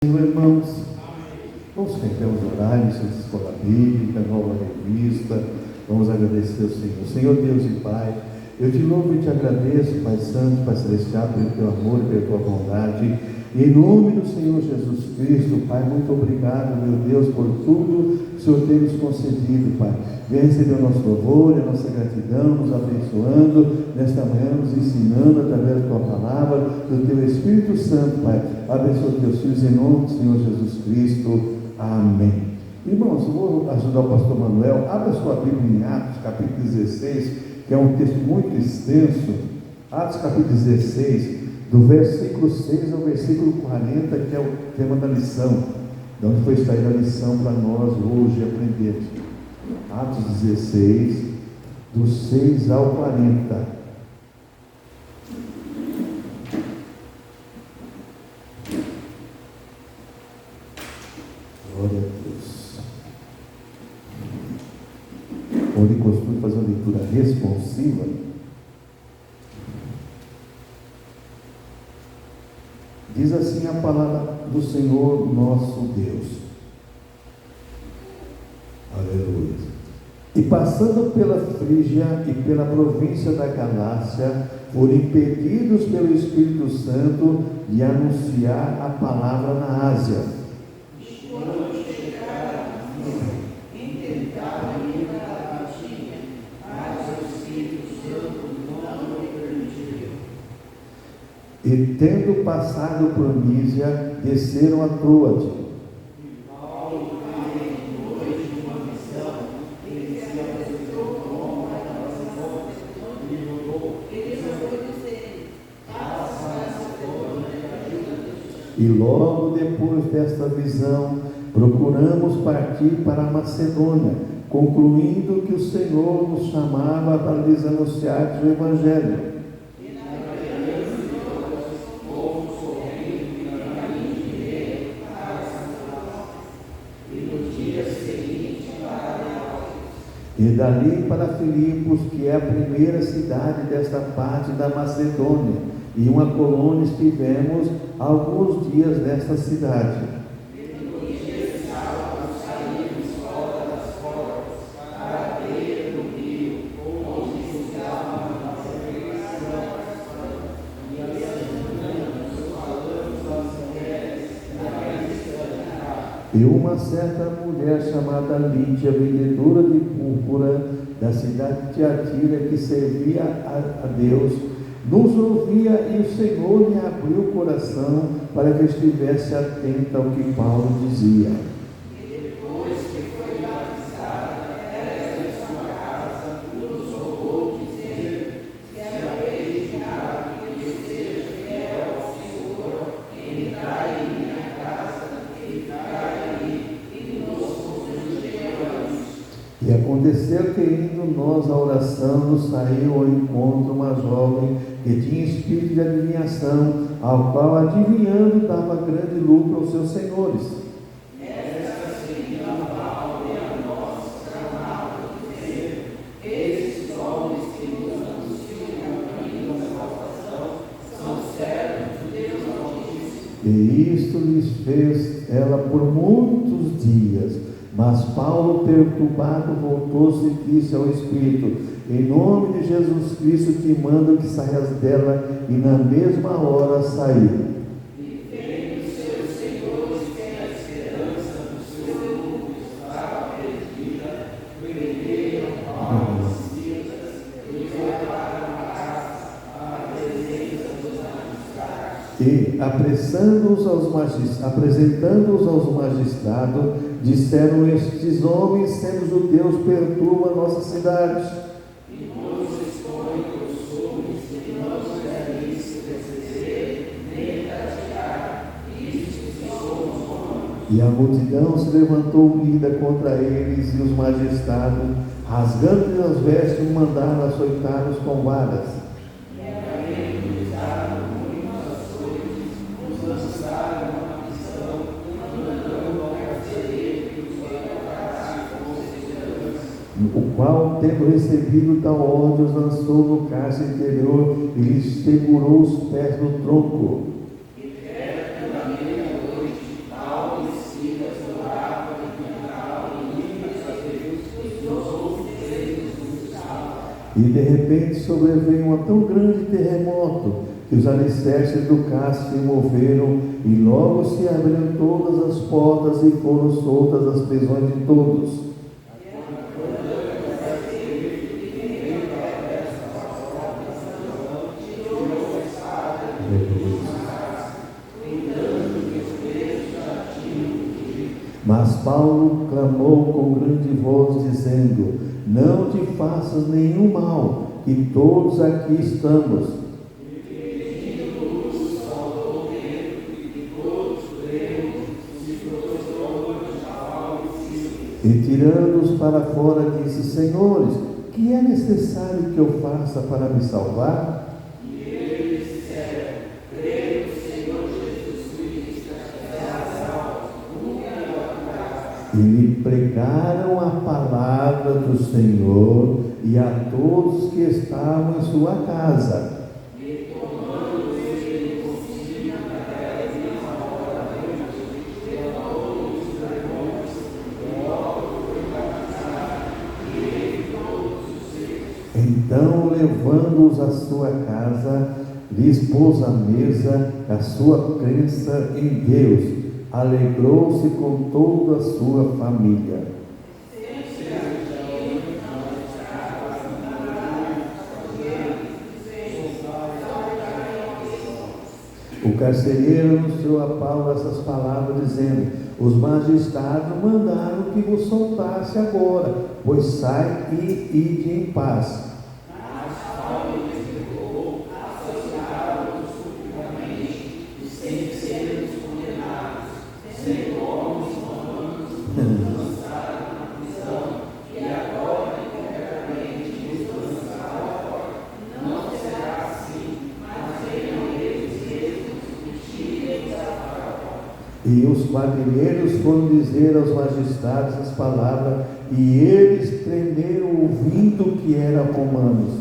Irmãos, vamos tentamos orar, iniciar a escola bíblica, nova revista, vamos agradecer ao Senhor. Senhor Deus e Pai, eu te louvo e te agradeço, Pai Santo, Pai Celestial, pelo teu amor e pela tua bondade, e em nome do Senhor Jesus Cristo, Pai, muito obrigado, meu Deus, por tudo que o Senhor tem nos concedido, Pai. Venha receber o nosso louvor e a nossa gratidão, nos abençoando nesta manhã, nos ensinando através da tua palavra, do teu Espírito Santo, Pai. Abençoa teus filhos em nome do Senhor Jesus Cristo. Amém. Irmãos, eu vou ajudar o pastor Manuel. Abra sua Bíblia em Atos, capítulo 16, que é um texto muito extenso. Atos, capítulo 16, do versículo 6 ao versículo 40, que é o tema da lição. De onde foi extraída a lição para nós hoje aprendermos. Atos 16, do 6 ao 40. Glória a Deus. Onde costumo fazer uma leitura responsiva. Diz assim a palavra do Senhor nosso Deus. Aleluia. E passando pela Frígia e pela província da Galácia, foram impedidos pelo Espírito Santo de anunciar a palavra na Ásia. Quando chegaram a Frígia, intentaram ir à Batínia, mas o Espírito Santo não lhe permitiu. E tendo passado por Mísia, desceram a Troade. E logo depois desta visão, procuramos partir para a Macedônia, concluindo que o Senhor nos chamava para lhes anunciar o Evangelho. E dali para Filipos, que é a primeira cidade desta parte da Macedônia, e uma colônia estivemos alguns dias nesta cidade. E uma certa mulher chamada Lídia, vendedora de púrpura da cidade de Tiatira, que servia a Deus, nos ouvia, e o Senhor lhe abriu o coração para que estivesse atenta ao que Paulo dizia. E depois que foi batizada, ela em sua casa nos rogou, dizendo: se haveis de nada que seja fiel ao Senhor, entrai em minha casa, e ficai ali, e nos constituiremos. E aconteceu que, indo nós à oração, nos saiu ao encontro uma jovem que tinha espírito de adivinhação, ao qual, adivinhando, dava grande lucro aos seus senhores. Esta seguia Paulo e a nós, clamava, dizendo: esses homens que nos anunciam o caminho da salvação são servos de Deus Altíssimo. E isto lhes fez ela por muitos dias. Mas Paulo, perturbado, voltou-se e disse ao Espírito: em nome de Jesus Cristo te mando que saias dela. E na mesma hora saiu. E vendo seus senhores que a esperança do seu lucro estava perdida, prenderam Paulo e Silas e levaram a casa à presença dos magistrados. E, apresentando-os aos magistrados, disseram: estes homens, sendo judeus, perturbam a nossa cidade. E nos expõe os homens que não nos é lícito receber, nem praticar, isto que somos romanos. E a multidão se levantou unida contra eles, e os magistrados, rasgando-lhes as vestes, mandaram açoitá-los com varas. E havendo-lhes dado muitas açoites, os lançaram na prisão, mandando ao carcereiro que os levasse com segurança. O qual, tendo recebido tal ordem, os lançou no cárcere interior e lhes segurou os pés no tronco. E perto da meia-noite, E de repente sobreveio um tão grande terremoto que os alicerces do castro se moveram e logo se abriram todas as portas e foram soltas as prisões de todos. Mas Paulo clamou com grande voz, dizendo: não te faças nenhum mal, que todos aqui estamos. E tirando-os para fora, disse: senhores, que é necessário que eu faça para me salvar? E lhe pregaram a palavra do Senhor e a todos que estavam em sua casa. Então, levando-os à sua casa, lhes pôs à mesa a sua crença em Deus. Alegrou-se com toda a sua família. O carcereiro anunciou a Paulo essas palavras, dizendo: os magistrados mandaram que vos soltasse agora, pois sai e ide em paz. E os quadrilheiros foram dizer aos magistrados as palavras, e eles tremeram ouvindo que eram romanos.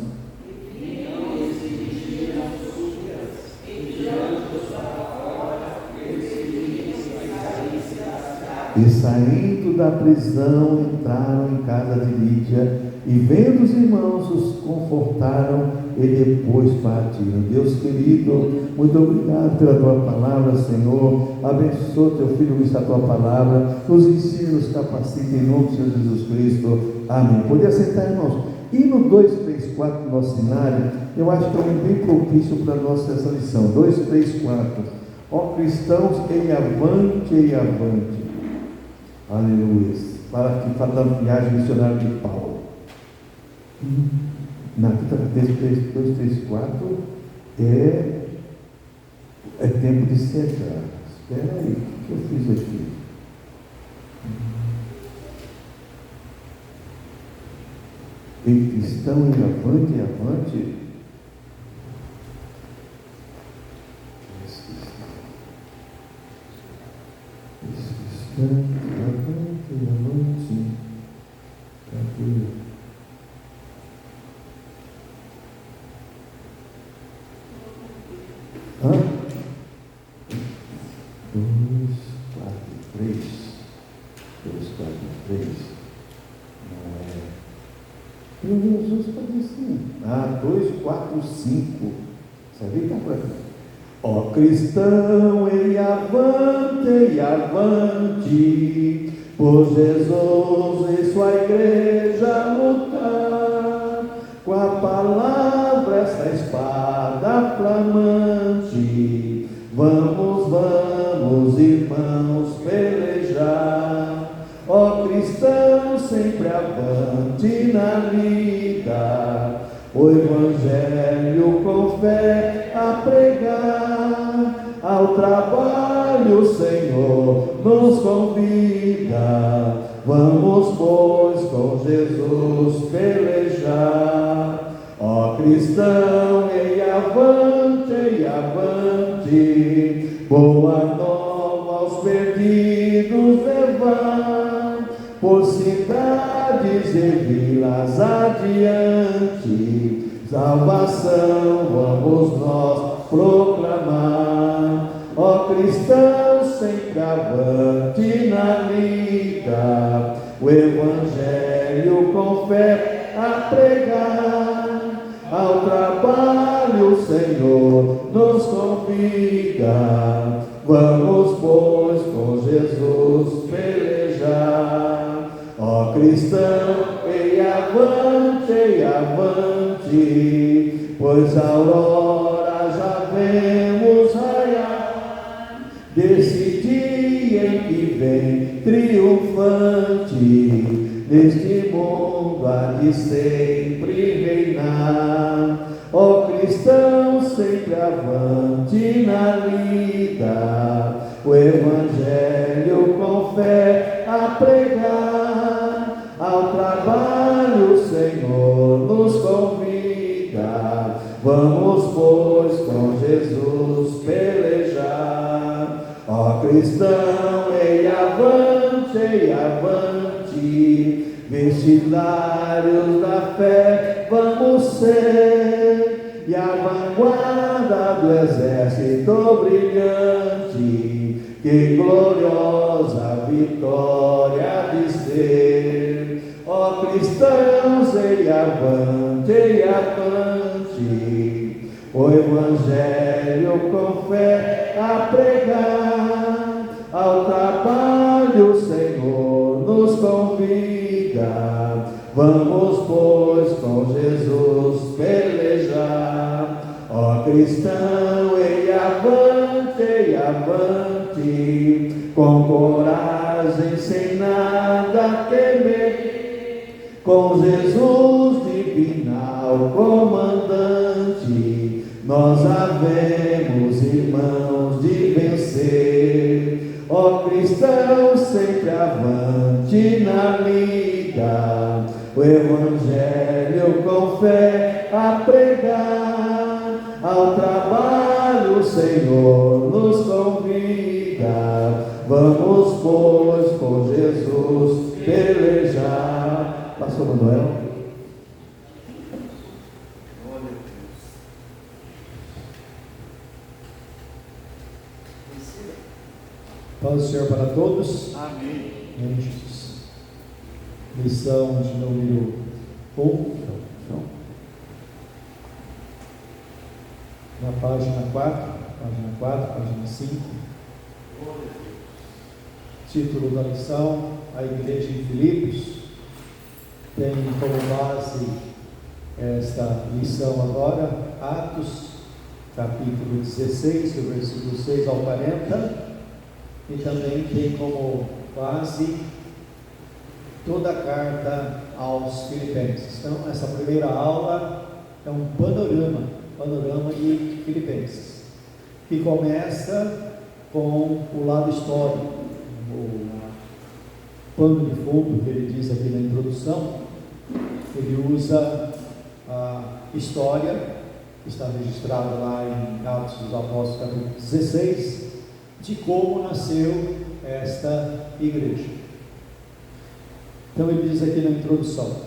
E saindo da prisão, entraram em casa de Lídia, e vendo os irmãos, os confortaram e depois partiram. Deus querido, muito obrigado pela tua palavra, Senhor. Abençoa teu filho, a tua palavra, nos ensina, nos capacita em nome de Senhor Jesus Cristo. Amém. Pode sentar, irmãos. E no 234 do nosso cenário, eu acho que é bem propício para nós essa lição. 234. Ó cristãos, ei avante, ei avante. Aleluia. Para a viagem missionária de Paulo. Na 234 é tempo de cegar. Espera aí, o que eu fiz aqui? Em cristão, em avante, em avante. Avante. Cadê? Hã? 2, 4, 3. 2, 4, 3. Meu Jesus pode assim. 2, 4, 5. Sabe que é por aqui? Ó cristão, ei avante, por Jesus e sua igreja lutar, com a palavra, essa espada flamante, vamos, irmãos, pelejar. Ó cristão, sempre avante na vida, o Evangelho com fé a pregar, ao trabalho o Senhor nos convida, vamos pois com Jesus pelejar. Ó cristão, ei avante, boa nova aos perdidos levar, por cidades e vilas adiante, salvação vamos nós proclamar. Ó cristão, sempre avante na lida, o Evangelho com fé a pregar, Senhor nos convida. Vamos, pois, com Jesus pelejar. Ó cristão, ei avante, pois a aurora já vemos raiar, desse dia em que vem triunfante, neste mundo há de sempre reinar. Ó cristão, sempre avante na lida, o Evangelho com fé a pregar. Ao trabalho o Senhor nos convida. Vamos, pois, com Jesus pelejar. Ó cristão, ei avante, vestidários da fé vamos ser, e a vanguarda do exército brilhante, que gloriosa vitória há de ser. Ó cristãos, ei avante, o Evangelho com fé a pregar. Ao trabalho o Senhor nos convida. Vamos, pois, com Jesus pelejar. Ó cristão, ei avante, com coragem, sem nada temer, com Jesus divinal comandante, nós havemos, irmãos, de vencer. Ó cristão, sempre avante na lida, o Evangelho com fé a pregar. Ao trabalho o Senhor nos convida. Vamos, pois, com Jesus pelejar. Pastor Manuel. Paz do Senhor para todos. Amém. Amém, Jesus. Lição de número 1. Na página 4, página 5. Título da lição: A Igreja em Filipos. Tem como base esta lição agora, Atos, capítulo 16, do versículo 6 ao 40. E também tem como base toda a carta aos Filipenses. Então, essa primeira aula é um panorama de Filipenses, que começa com o lado histórico, o pano de fundo que ele diz aqui na introdução. Ele usa a história que está registrada lá em Atos dos Apóstolos, capítulo 16, de como nasceu esta igreja. Então ele diz aqui na introdução: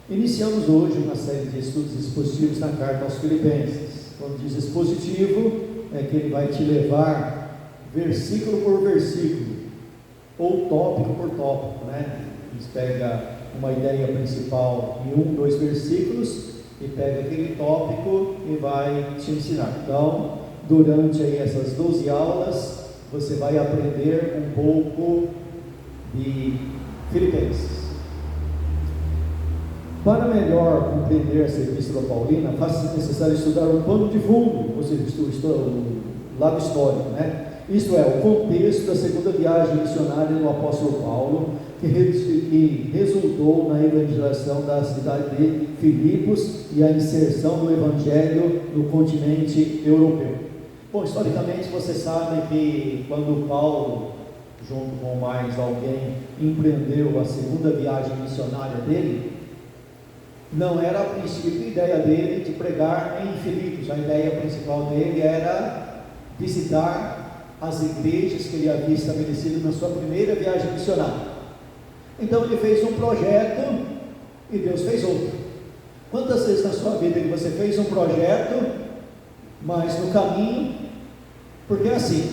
iniciamos hoje uma série de estudos expositivos na carta aos Filipenses. Quando diz expositivo, é que ele vai te levar versículo por versículo, ou tópico por tópico, né? Ele pega uma ideia principal em 1, 2 versículos e pega aquele tópico e vai te ensinar. Então, durante aí essas 12 aulas, você vai aprender um pouco de Filipenses. Para melhor compreender essa epístola paulina, faz-se necessário estudar um pano de fundo, ou seja, o lado histórico, né? Isto é, o contexto da segunda viagem missionária do apóstolo Paulo, que resultou na evangelização da cidade de Filipos e a inserção do evangelho no continente europeu. Bom, historicamente você sabe que quando Paulo, junto com mais alguém, empreendeu a segunda viagem missionária dele, não era a princípio a ideia dele de pregar em Filipos. A ideia principal dele era visitar as igrejas que ele havia estabelecido na sua primeira viagem missionária. Então ele fez um projeto e Deus fez outro. Quantas vezes na sua vida que você fez um projeto, mas no caminho, porque é assim,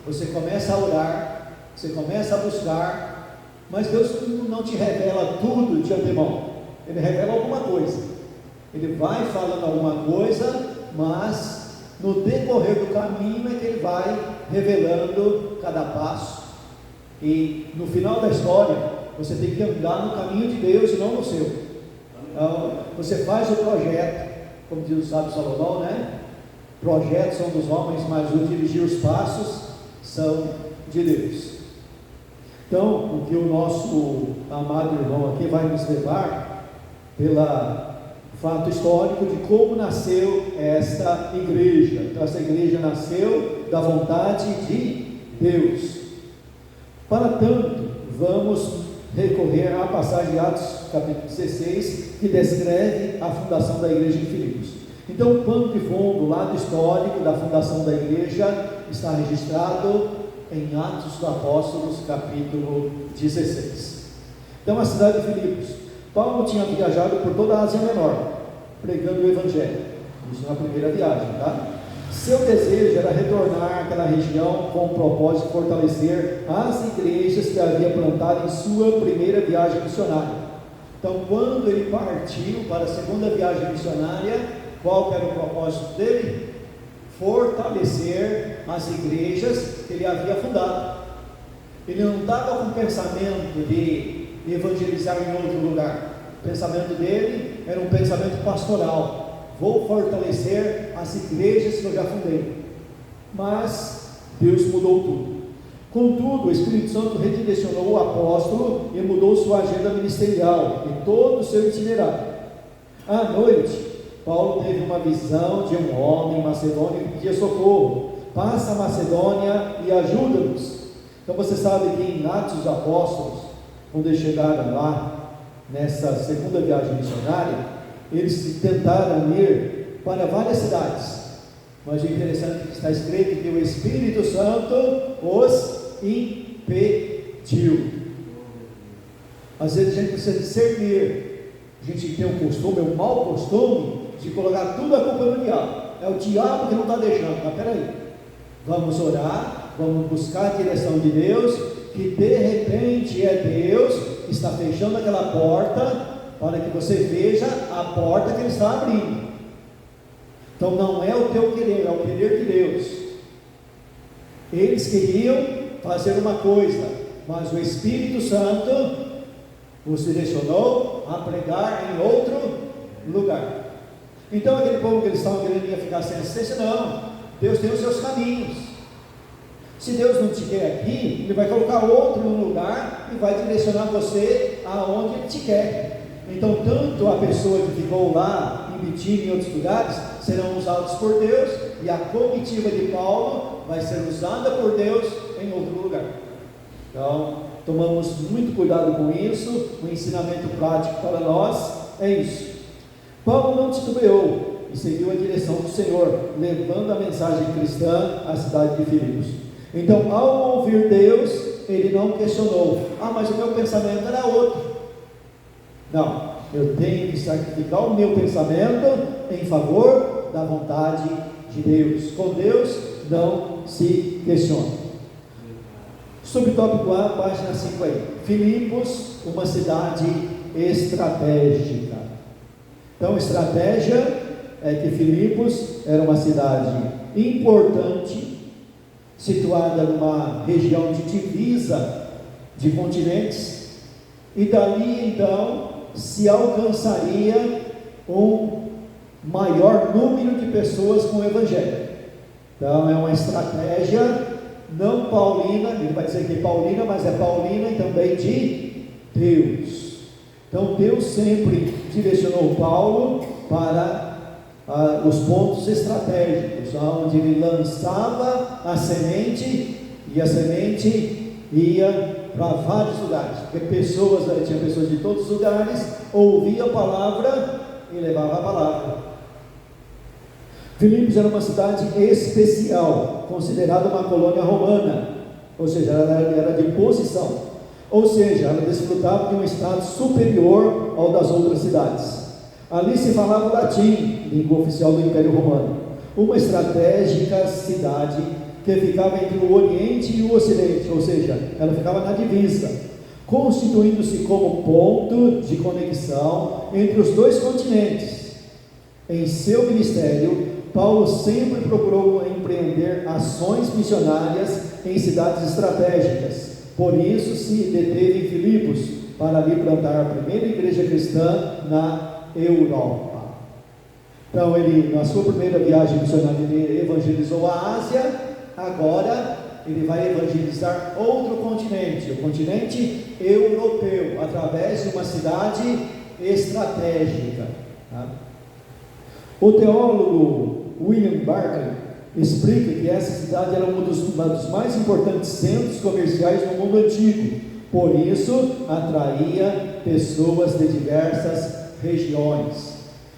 você começa a orar, você começa a buscar, mas Deus não te revela tudo de antemão. Ele revela alguma coisa, ele vai falando alguma coisa, mas no decorrer do caminho é que ele vai revelando cada passo. E no final da história, você tem que andar no caminho de Deus e não no seu. Então, você faz o projeto, como diz o sábio Salomão, né? Projetos são dos homens, mas o dirigir os passos são de Deus. Então, o que o nosso amado irmão aqui vai nos levar, pelo fato histórico de como nasceu esta igreja. Então, essa igreja nasceu da vontade de Deus. Para tanto, vamos recorrer à passagem de Atos capítulo 16, que descreve a fundação da igreja de Filipos. Então, o pano de fundo, o lado histórico da fundação da igreja está registrado em Atos dos Apóstolos, capítulo 16. Então, a cidade de Filipos. Paulo tinha viajado por toda a Ásia Menor, pregando o Evangelho. Isso na primeira viagem, tá? Seu desejo era retornar àquela região com o propósito de fortalecer as igrejas que havia plantado em sua primeira viagem missionária. Então, quando ele partiu para a segunda viagem missionária, qual era o propósito dele? Fortalecer as igrejas que ele havia fundado. Ele não estava com o pensamento de evangelizar em outro lugar. O pensamento dele era um pensamento pastoral. Vou fortalecer as igrejas que eu já fundei. Mas Deus mudou tudo. Contudo, o Espírito Santo redirecionou o apóstolo e mudou sua agenda ministerial e todo o seu itinerário. À noite, Paulo teve uma visão de um homem macedônio que pedia socorro. Passa a Macedônia e ajuda-nos. Então você sabe que em Atos dos Apóstolos, quando eles chegaram lá, nessa segunda viagem missionária, eles tentaram ir para várias cidades, mas o interessante é que está escrito que o Espírito Santo os impediu. Às vezes a gente precisa discernir. A gente tem um costume, um mau costume, de colocar tudo a culpa no diabo. É o diabo que não está deixando. Mas peraí, vamos orar, vamos buscar a direção de Deus, que de repente é Deus que está fechando aquela porta, para que você veja a porta que Ele está abrindo. Então não é o teu querer, é o querer de Deus. Eles queriam fazer uma coisa, mas o Espírito Santo os direcionou a pregar em outro lugar. Então aquele povo que eles estavam querendo ia ficar sem assistência, não. Deus tem os seus caminhos. Se Deus não te quer aqui, Ele vai colocar outro no lugar e vai direcionar você aonde Ele te quer. Então, tanto a pessoa que ficou lá em Bitínia e em outros lugares serão usados por Deus, e a comitiva de Paulo vai ser usada por Deus em outro lugar. Então, tomamos muito cuidado com isso. O ensinamento prático para nós é isso. Paulo não titubeou e seguiu a direção do Senhor, levando a mensagem cristã à cidade de Filipos. Então, ao ouvir Deus, ele não questionou: mas o meu pensamento era outro. Não, eu tenho que sacrificar o meu pensamento em favor da vontade de Deus. Com Deus não se questiona. Subtópico A, página 5 aí. Filipos, uma cidade estratégica. Então, estratégia é que Filipos era uma cidade importante, situada numa região de divisa de continentes, e dali então se alcançaria um maior número de pessoas com o Evangelho. Então é uma estratégia não paulina, ele vai dizer que é paulina, mas é paulina e também de Deus. Então Deus sempre direcionou Paulo para os pontos estratégicos, onde ele lançava a semente, e a semente ia para vários lugares, porque tinha pessoas de todos os lugares, ouviam a palavra e levavam a palavra. Filipos era uma cidade especial, considerada uma colônia romana, ou seja, ela era de posição, ou seja, ela desfrutava de um status superior ao das outras cidades. Ali se falava o latim, língua oficial do Império Romano. Uma estratégica cidade que ficava entre o Oriente e o Ocidente, ou seja, ela ficava na divisa, constituindo-se como ponto de conexão entre os dois continentes. Em seu ministério, Paulo sempre procurou empreender ações missionárias em cidades estratégicas. Por isso se deteve em Filipos, para ali plantar a primeira igreja cristã na Europa. Então ele, na sua primeira viagem missionária, ele evangelizou a Ásia. Agora ele vai evangelizar outro continente, o continente europeu, através de uma cidade estratégica. Tá? O teólogo William Barclay explica que essa cidade era um dos mais importantes centros comerciais no mundo antigo, por isso atraía pessoas de diversas regiões.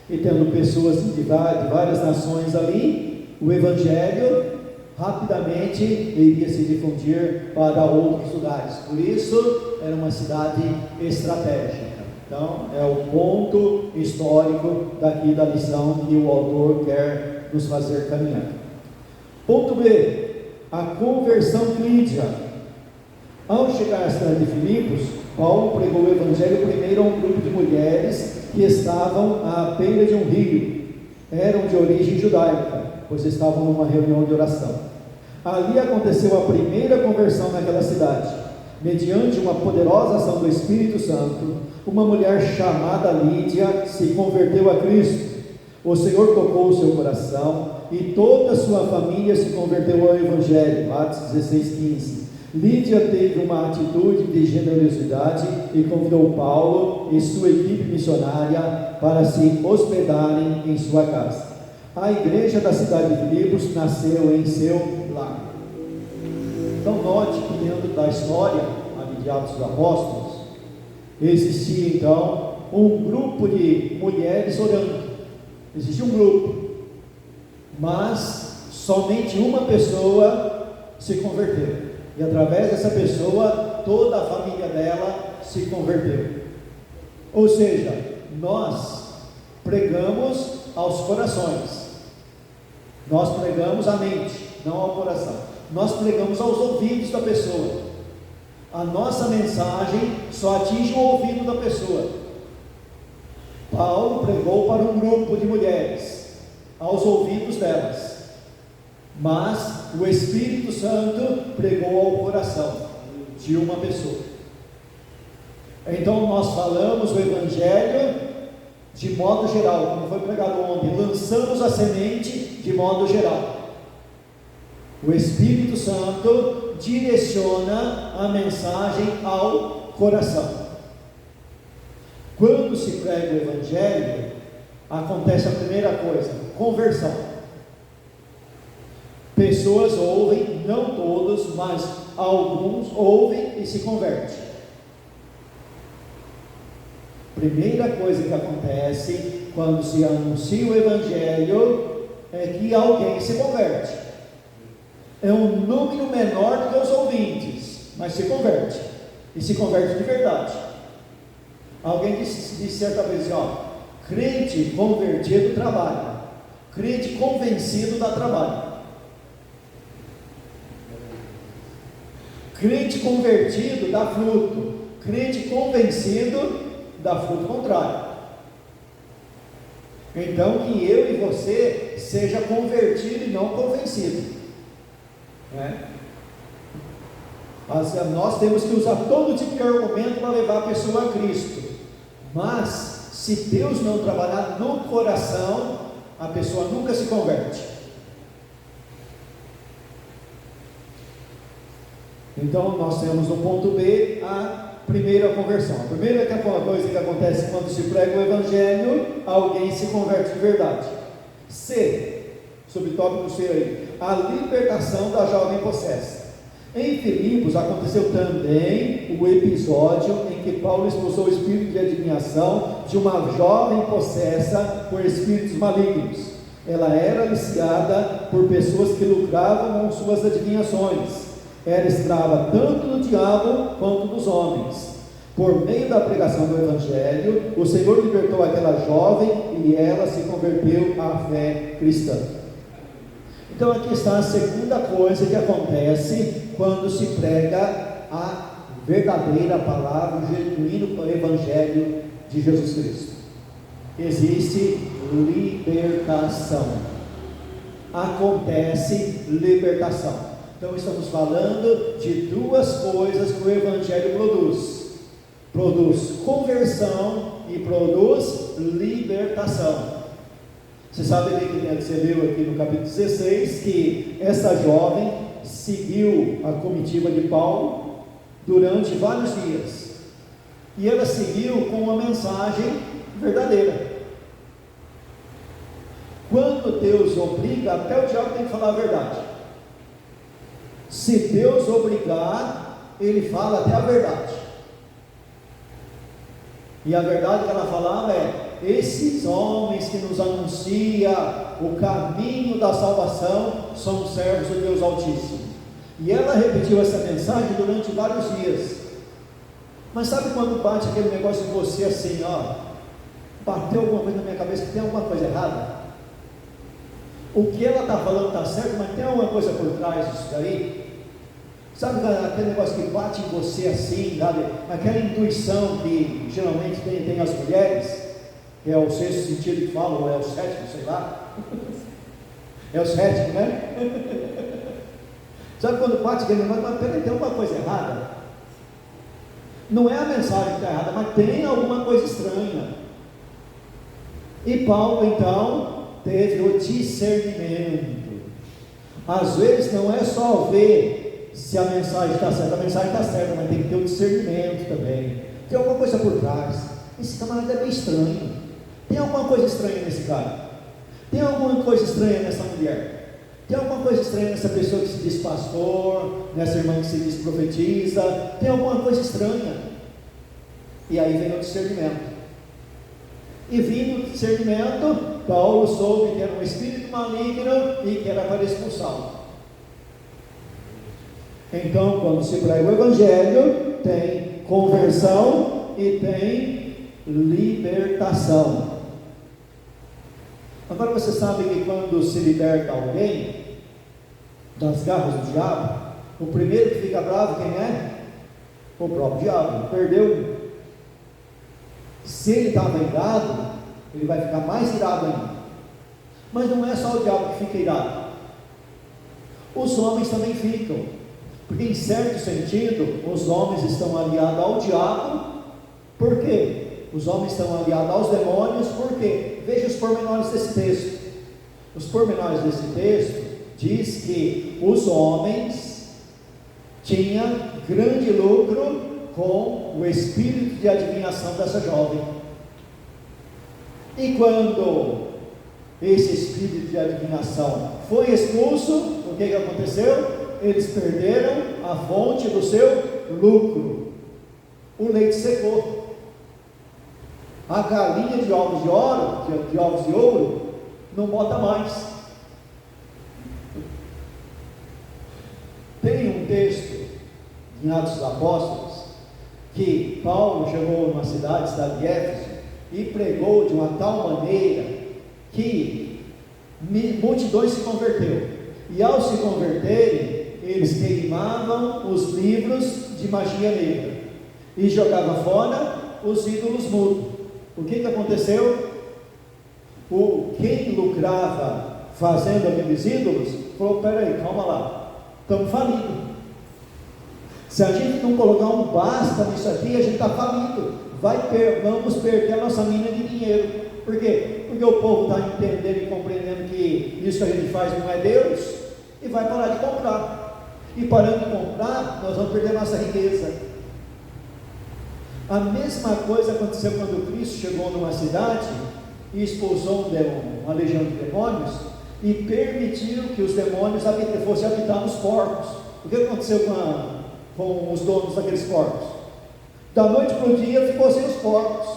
E tendo pessoas de várias nações ali, o evangelho rapidamente iria se difundir para outros lugares. Por isso era uma cidade estratégica. Então é o ponto histórico daqui da lição que o autor quer nos fazer caminhar. Ponto B, a conversão de Lídia. Ao chegar à cidade de Filipos, Paulo pregou o evangelho primeiro a um grupo de mulheres que estavam à beira de um rio. Eram de origem judaica, pois estavam numa reunião de oração. Ali aconteceu a primeira conversão naquela cidade. Mediante uma poderosa ação do Espírito Santo, uma mulher chamada Lídia se converteu a Cristo. O Senhor tocou o seu coração e toda a sua família se converteu ao Evangelho. Atos 16:15. Lídia teve uma atitude de generosidade e convidou Paulo e sua equipe missionária para se hospedarem em sua casa. A igreja da cidade de Filipos nasceu em seu lar. Então note que dentro da história de Atos dos Apóstolos, existia então um grupo de mulheres orando. Existia um grupo, mas somente uma pessoa se converteu. E através dessa pessoa, toda a família dela se converteu. Ou seja, nós pregamos aos corações, nós pregamos à mente, não ao coração. Nós pregamos aos ouvidos da pessoa. A nossa mensagem só atinge o ouvido da pessoa. Paulo pregou para um grupo de mulheres, aos ouvidos delas. Mas o Espírito Santo pregou ao coração de uma pessoa. Então nós falamos o Evangelho de modo geral, como foi pregado ontem, lançamos a semente de modo geral. O Espírito Santo direciona a mensagem ao coração. Quando se prega o Evangelho, acontece a primeira coisa: conversão. Pessoas ouvem, não todos, mas alguns ouvem e se convertem. Primeira coisa que acontece quando se anuncia o Evangelho é que alguém se converte. É um número menor do que os ouvintes, mas se converte, e se converte de verdade. Alguém disse certa vez assim, crente convertido trabalha, crente convencido dá trabalho. Crente convertido dá fruto, crente convencido dá fruto contrário. Então que eu e você seja convertido e não convencido, né? Mas nós temos que usar todo tipo de argumento para levar a pessoa a Cristo. Mas se Deus não trabalhar no coração, a pessoa nunca se converte. Então nós temos no ponto B a primeira conversão. A primeira coisa que acontece quando se prega o Evangelho, alguém se converte de verdade. C, subtópico C aí, a libertação da jovem possessa. Em Filipos aconteceu também o episódio em que Paulo expulsou o espírito de adivinhação de uma jovem possessa por espíritos malignos. Ela era aliciada por pessoas que lucravam com suas adivinhações. Era escrava tanto do diabo quanto dos homens. Por meio da pregação do Evangelho, o Senhor libertou aquela jovem e ela se converteu à fé cristã. Então aqui está a segunda coisa que acontece quando se prega a verdadeira palavra, o genuíno Evangelho de Jesus Cristo. Existe libertação. acontece libertação. Então estamos falando de duas coisas que o Evangelho produz: produz conversão e produz libertação. Você sabe que você leu aqui no capítulo 16 que essa jovem seguiu a comitiva de Paulo durante vários dias, e ela seguiu com uma mensagem verdadeira. Quando Deus obriga, até o diabo tem que falar a verdade. Se Deus obrigar, ele fala até a verdade. E a verdade que ela falava é: esses homens que nos anunciam o caminho da salvação são servos do Deus Altíssimo. E ela repetiu essa mensagem durante vários dias. Mas sabe quando bate aquele negócio em você assim, ó, bateu alguma coisa na minha cabeça que tem alguma coisa errada? O que ela está falando está certo, mas tem alguma coisa por trás disso daí? Sabe aquele negócio que bate em você assim, sabe? Aquela intuição que geralmente tem as mulheres, que é o sexto sentido que falam, ou é o sétimo, sei lá. É o sétimo, né? Sabe quando bate aquele negócio, mas peraí, tem alguma coisa errada? Não é a mensagem que está errada, mas tem alguma coisa estranha. E Paulo então teve o discernimento. Às vezes não é só ver se a mensagem está certa, a mensagem está certa, mas tem que ter o discernimento também. Tem alguma coisa por trás. Esse camarada é meio estranho. Tem alguma coisa estranha nesse cara. Tem alguma coisa estranha nessa mulher. Tem alguma coisa estranha nessa pessoa que se diz pastor, nessa irmã que se diz profetiza. Tem alguma coisa estranha. E aí vem o discernimento. E vindo o discernimento, Paulo soube que era um espírito maligno e que era para expulsá-lo. Então, quando se prega o Evangelho, tem conversão e tem libertação. Agora você sabe que quando se liberta alguém das garras do diabo, o primeiro que fica bravo quem é? O próprio diabo. Ele perdeu. Se ele estava irado, ele vai ficar mais irado ainda. Mas não é só o diabo que fica irado. Os homens também ficam. Porque em certo sentido, os homens estão aliados ao diabo. Por quê? Os homens estão aliados aos demônios. Por quê? Veja os pormenores desse texto. Os pormenores desse texto diz que os homens tinham grande lucro com o espírito de adivinhação dessa jovem. E quando esse espírito de adivinhação foi expulso, o que aconteceu? Eles perderam a fonte do seu lucro. O leite secou. A galinha de ovos de ouro, de ovos de ouro, não bota mais. Tem um texto em Atos dos Apóstolos que Paulo chegou numa cidade de Éfeso, e pregou de uma tal maneira que multidões se converteram. E ao se converterem, eles queimavam os livros de magia negra e jogavam fora os ídolos mudos. O que aconteceu? Quem lucrava fazendo aqueles ídolos falou: peraí, calma lá, estamos falidos. Se a gente não colocar um basta nisso aqui, a gente está falido. Vamos perder a nossa mina de dinheiro. Por quê? Porque o povo está entendendo e compreendendo que isso que a gente faz não é Deus, e vai parar de comprar. E parando de comprar, nós vamos perder a nossa riqueza. A mesma coisa aconteceu quando Cristo chegou numa cidade e expulsou uma legião de demônios e permitiu que os demônios fossem habitar nos porcos. O que aconteceu com os donos daqueles porcos? Da noite para o dia ficou sem os porcos,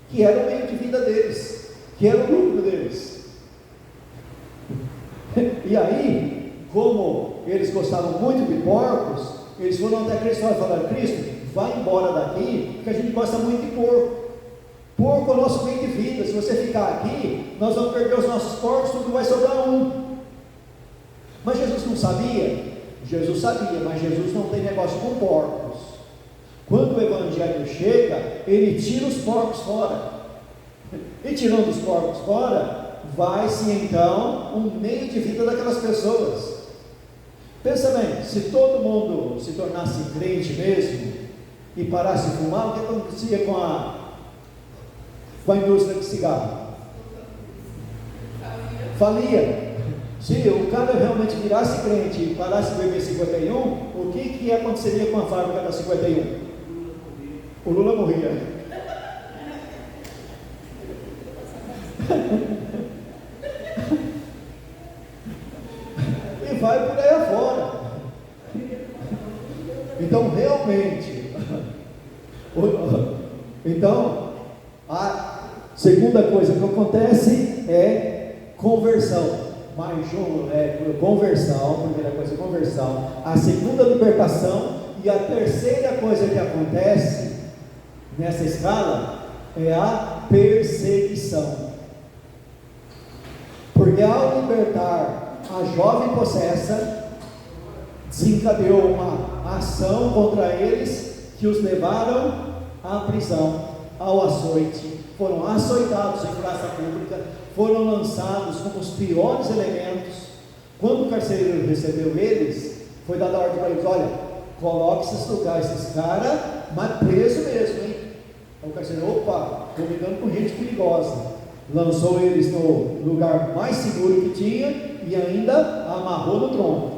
que era o meio de vida deles, que era o lucro deles. E aí, como eles gostavam muito de porcos, eles foram até Cristo e falaram: Cristo, vai embora daqui, porque a gente gosta muito de porco. Porco é o nosso meio de vida. Se você ficar aqui, nós vamos perder os nossos porcos, tudo vai sobrar um. Mas Jesus não sabia? Jesus sabia, mas Jesus não tem negócio com porcos. Quando o Evangelho chega, ele tira os porcos fora. E tirando os porcos fora, vai-se então um meio de vida daquelas pessoas. Pensa bem, se todo mundo se tornasse crente mesmo e parasse de fumar, o que acontecia com a indústria de cigarro? Falia. Se o cara realmente virasse crente e parasse de beber 51, o que aconteceria com a fábrica da 51? O Lula morria. E vai por aí afora. Então, realmente, então, a segunda coisa que acontece é conversão. Conversão, a primeira coisa é conversão, a segunda libertação, e a terceira coisa que acontece nessa escala é a perseguição. Porque ao libertar a jovem possessa, desencadeou uma ação contra eles que os levaram à prisão, ao açoite, foram açoitados em praça pública, foram lançados como os piores elementos. Quando o carcereiro recebeu eles, foi dada a ordem para eles: olha, coloque esses caras, mas preso mesmo, hein? O carcereiro: opa, estou lidando com gente perigosa. Lançou eles no lugar mais seguro que tinha e ainda amarrou no tronco.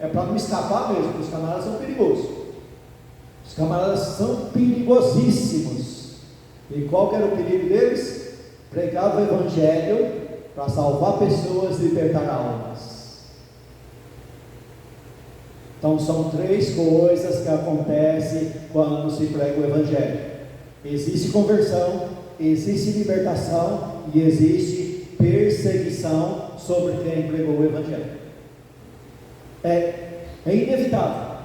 É para não escapar mesmo, porque os camaradas são perigosos. Os camaradas são perigosíssimos. E qual que era o perigo deles? Pregar o Evangelho para salvar pessoas e libertar almas. Então são três coisas que acontecem quando se prega o Evangelho: existe conversão, existe libertação e existe perseguição sobre quem pregou o Evangelho. É inevitável,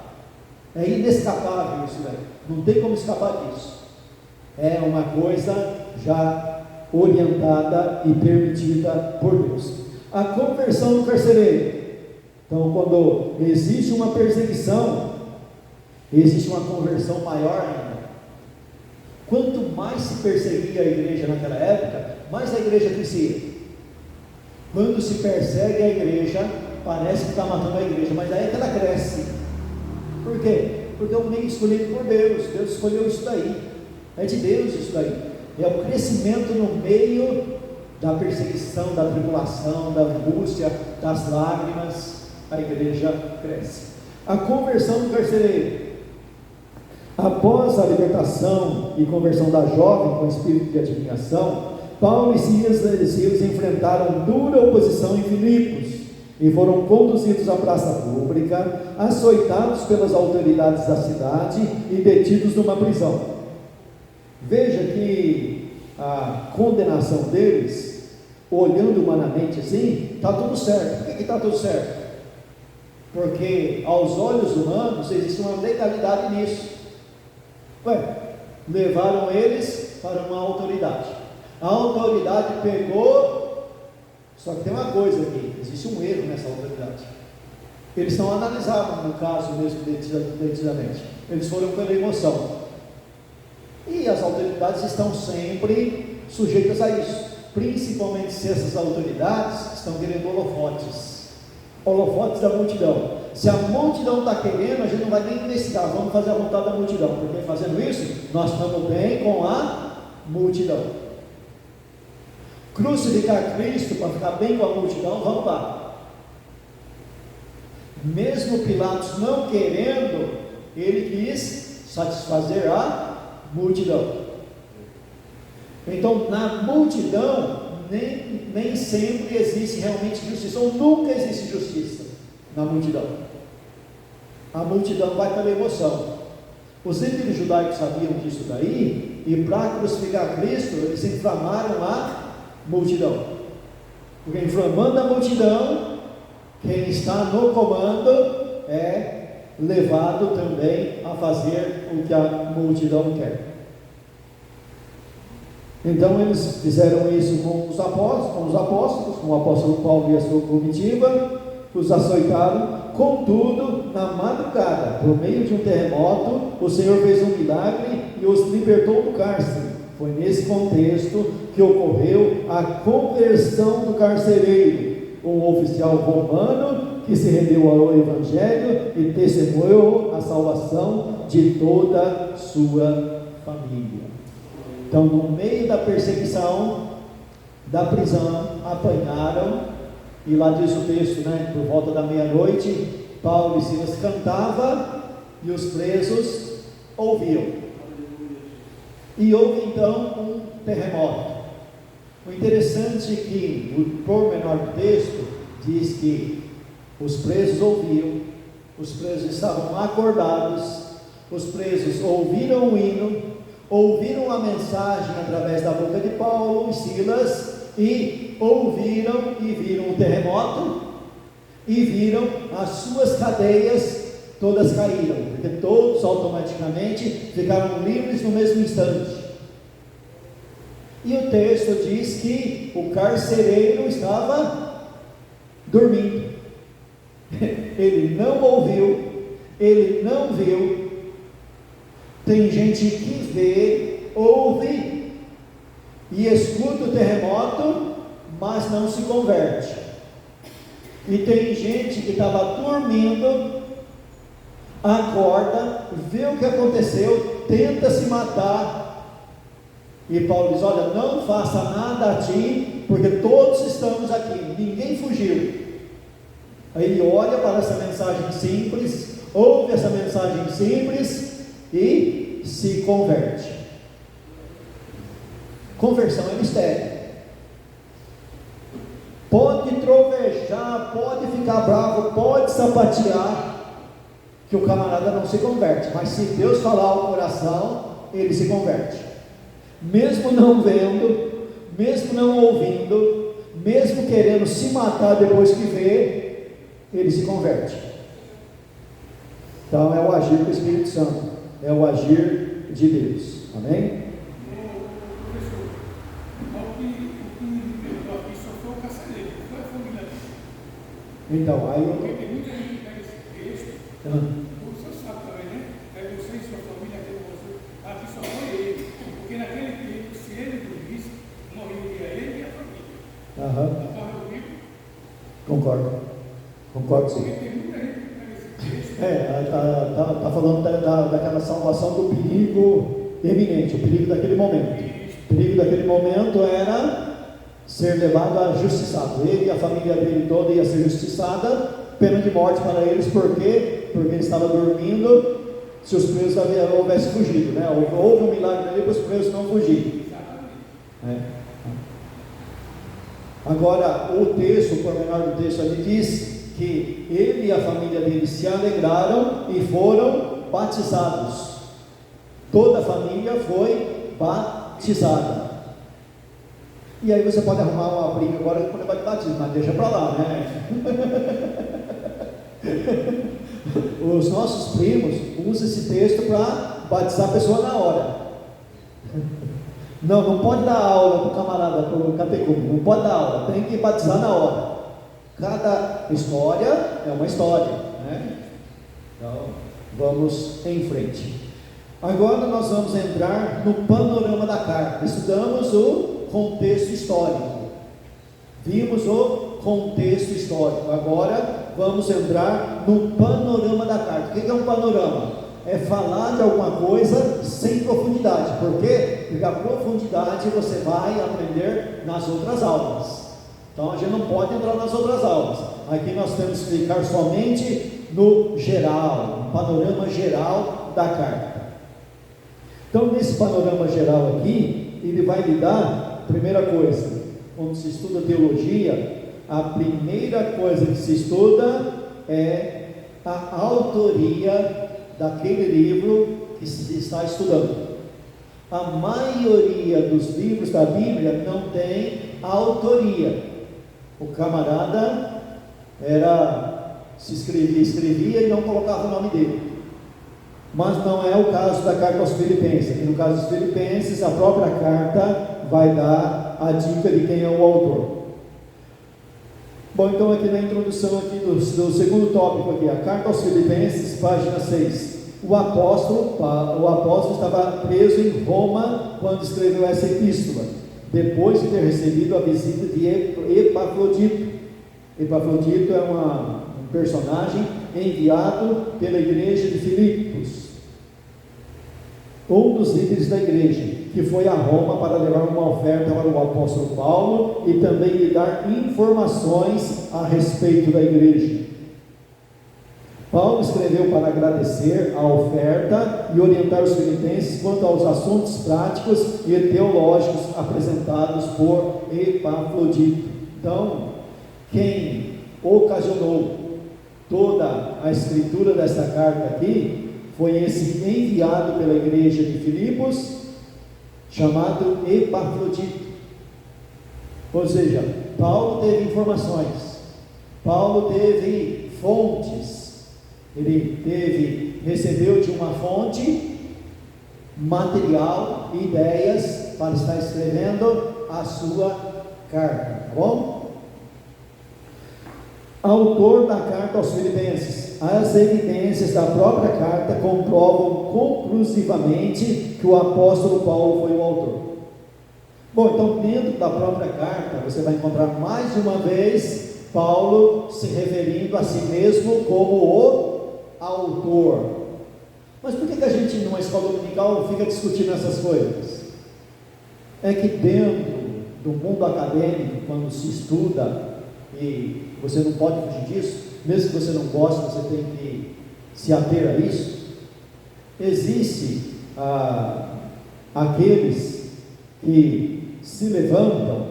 é inescapável isso daí, não tem como escapar disso. É uma coisa já orientada e permitida por Deus. A conversão do carcereiro. Então, quando existe uma perseguição, existe uma conversão maior ainda. Quanto mais se perseguia a igreja naquela época, mais a igreja crescia. Quando se persegue a igreja, parece que está matando a igreja, mas aí é que ela cresce. Por quê? Porque é um meio escolhido por Deus. Deus escolheu isso daí. É de Deus isso daí. É o crescimento no meio da perseguição, da tribulação, da angústia, das lágrimas. A igreja cresce. A conversão do carcereiro. Após a libertação e conversão da jovem com espírito de adivinhação, Paulo e Silas enfrentaram dura oposição em Filipos e foram conduzidos à praça pública, açoitados pelas autoridades da cidade e detidos numa prisão. Veja que a condenação deles, olhando humanamente assim, está tudo certo. Por que está tudo certo? Porque aos olhos humanos existe uma legalidade nisso. Levaram eles para uma autoridade. A autoridade pegou, só que tem uma coisa aqui, existe um erro nessa autoridade. Eles não analisavam no caso mesmo detidamente, eles foram pela emoção. E as autoridades estão sempre sujeitas a isso, principalmente se essas autoridades estão querendo holofotes da multidão. Se a multidão está querendo, a gente não vai nem investigar, vamos fazer a vontade da multidão, porque fazendo isso, nós estamos bem com a multidão. Crucificar Cristo para ficar bem com a multidão, vamos lá. Mesmo Pilatos não querendo, ele quis satisfazer a multidão. Então, na multidão, nem sempre existe realmente justiça, ou nunca existe justiça na multidão. A multidão vai pela emoção. Os líderes judaicos sabiam disso daí, e para crucificar Cristo, eles inflamaram a multidão. Porque inflamando a multidão, quem está no comando é levado também a fazer o que a multidão quer. Então eles fizeram isso com os apóstolos, com o apóstolo Paulo e a sua comitiva, os açoitaram. Contudo, na madrugada, por meio de um terremoto, o Senhor fez um milagre e os libertou do cárcere. Foi nesse contexto que ocorreu a conversão do carcereiro, um oficial romano que se rendeu ao Evangelho e testemunhou a salvação de toda a sua família. Então, no meio da perseguição, da prisão, apanharam, e lá diz o texto, né, por volta da meia-noite, Paulo e Silas cantavam e os presos ouviam. E houve então um terremoto. O interessante é que o pormenor do texto diz que os presos ouviam, os presos estavam acordados, os presos ouviram o hino, ouviram a mensagem através da boca de Paulo e Silas, e ouviram e viram o terremoto, e viram as suas cadeias todas caíram, porque todos automaticamente ficaram livres no mesmo instante. E o texto diz que o carcereiro estava dormindo. Ele não ouviu, ele não viu. Tem gente que vê, ouve e escuta o terremoto, mas não se converte. E tem gente que estava dormindo, acorda, vê o que aconteceu, tenta se matar, e Paulo diz: olha, não faça nada a ti, porque todos estamos aqui, ninguém fugiu. Aí ele olha para essa mensagem simples, ouve essa mensagem simples e se converte. Conversão é mistério. Pode trovejar, pode ficar bravo, pode sapatear, que o camarada não se converte, mas se Deus falar ao coração, ele se converte, mesmo não vendo, mesmo não ouvindo, mesmo querendo se matar depois que vê, ele se converte. Então é o agir do Espírito Santo, é o agir de Deus, amém? Então, aí eu... Porque tem muita gente que pega esse texto, o senhor sabe também, né? Aí você e sua família, aqui só foi ele, porque naquele tempo, se ele dormisse, morreria ele e a família. Concordo sim. Porque tem muita gente que pega esse texto. Está falando daquela salvação do perigo iminente, o perigo daquele momento. O perigo daquele momento era ser levado a justiçado. Ele e a família dele toda ia ser justiçada, pena de morte para eles. Por quê? Porque ele estava dormindo, se os presos houvessem fugido, né? Houve um milagre ali para os presos não fugirem. Agora, o texto, o pormenor do texto ali diz que ele e a família dele se alegraram e foram batizados. Toda a família foi batizada. E aí você pode arrumar uma briga agora com o negócio de batismo, mas deixa para lá, né? Os nossos primos usam esse texto para batizar a pessoa na hora. Não pode dar aula para o camarada, para o catecúmeno, não pode dar aula, tem que batizar na hora. Cada história é uma história, né? Então, vamos em frente. Agora nós vamos entrar no panorama da carta. Estudamos o contexto histórico, vimos o contexto histórico. Agora vamos entrar no panorama da carta. O que é um panorama? É falar de alguma coisa sem profundidade. Por quê? Porque a profundidade você vai aprender nas outras aulas. Então a gente não pode entrar nas outras aulas. Aqui nós temos que ficar somente no geral, no panorama geral da carta. Então nesse panorama geral aqui, ele vai lhe dar, primeira coisa, quando se estuda teologia, a primeira coisa que se estuda é a autoria daquele livro que se está estudando. A maioria dos livros da Bíblia não tem autoria. O camarada escrevia e não colocava o nome dele. Mas não é o caso da carta aos Filipenses. Aqui no caso dos Filipenses, a própria carta vai dar a dica de quem é o autor. Bom, então aqui na introdução aqui do segundo tópico aqui, a carta aos Filipenses, página 6. o apóstolo estava preso em Roma quando escreveu essa epístola, depois de ter recebido a visita de Epafrodito. Epafrodito é um personagem enviado pela igreja de Filipos, um dos líderes da igreja, que foi a Roma para levar uma oferta para o apóstolo Paulo e também lhe dar informações a respeito da igreja. Paulo escreveu para agradecer a oferta e orientar os filipenses quanto aos assuntos práticos e teológicos apresentados por Epafrodito. Então, quem ocasionou toda a escritura dessa carta aqui foi esse enviado pela igreja de Filipos, chamado Epafrodito. Ou seja, Paulo teve informações, Paulo teve fontes, ele recebeu de uma fonte material, ideias para estar escrevendo a sua carta, tá bom? Autor da carta aos Filipenses. As evidências da própria carta comprovam conclusivamente que o apóstolo Paulo foi o autor. Bom, então dentro da própria carta você vai encontrar mais de uma vez Paulo se referindo a si mesmo como o autor. Mas por que a gente numa escola dominical fica discutindo essas coisas? É que dentro do mundo acadêmico, quando se estuda, e você não pode fugir disso, mesmo que você não goste, você tem que se ater a isso. Existe aqueles que se levantam,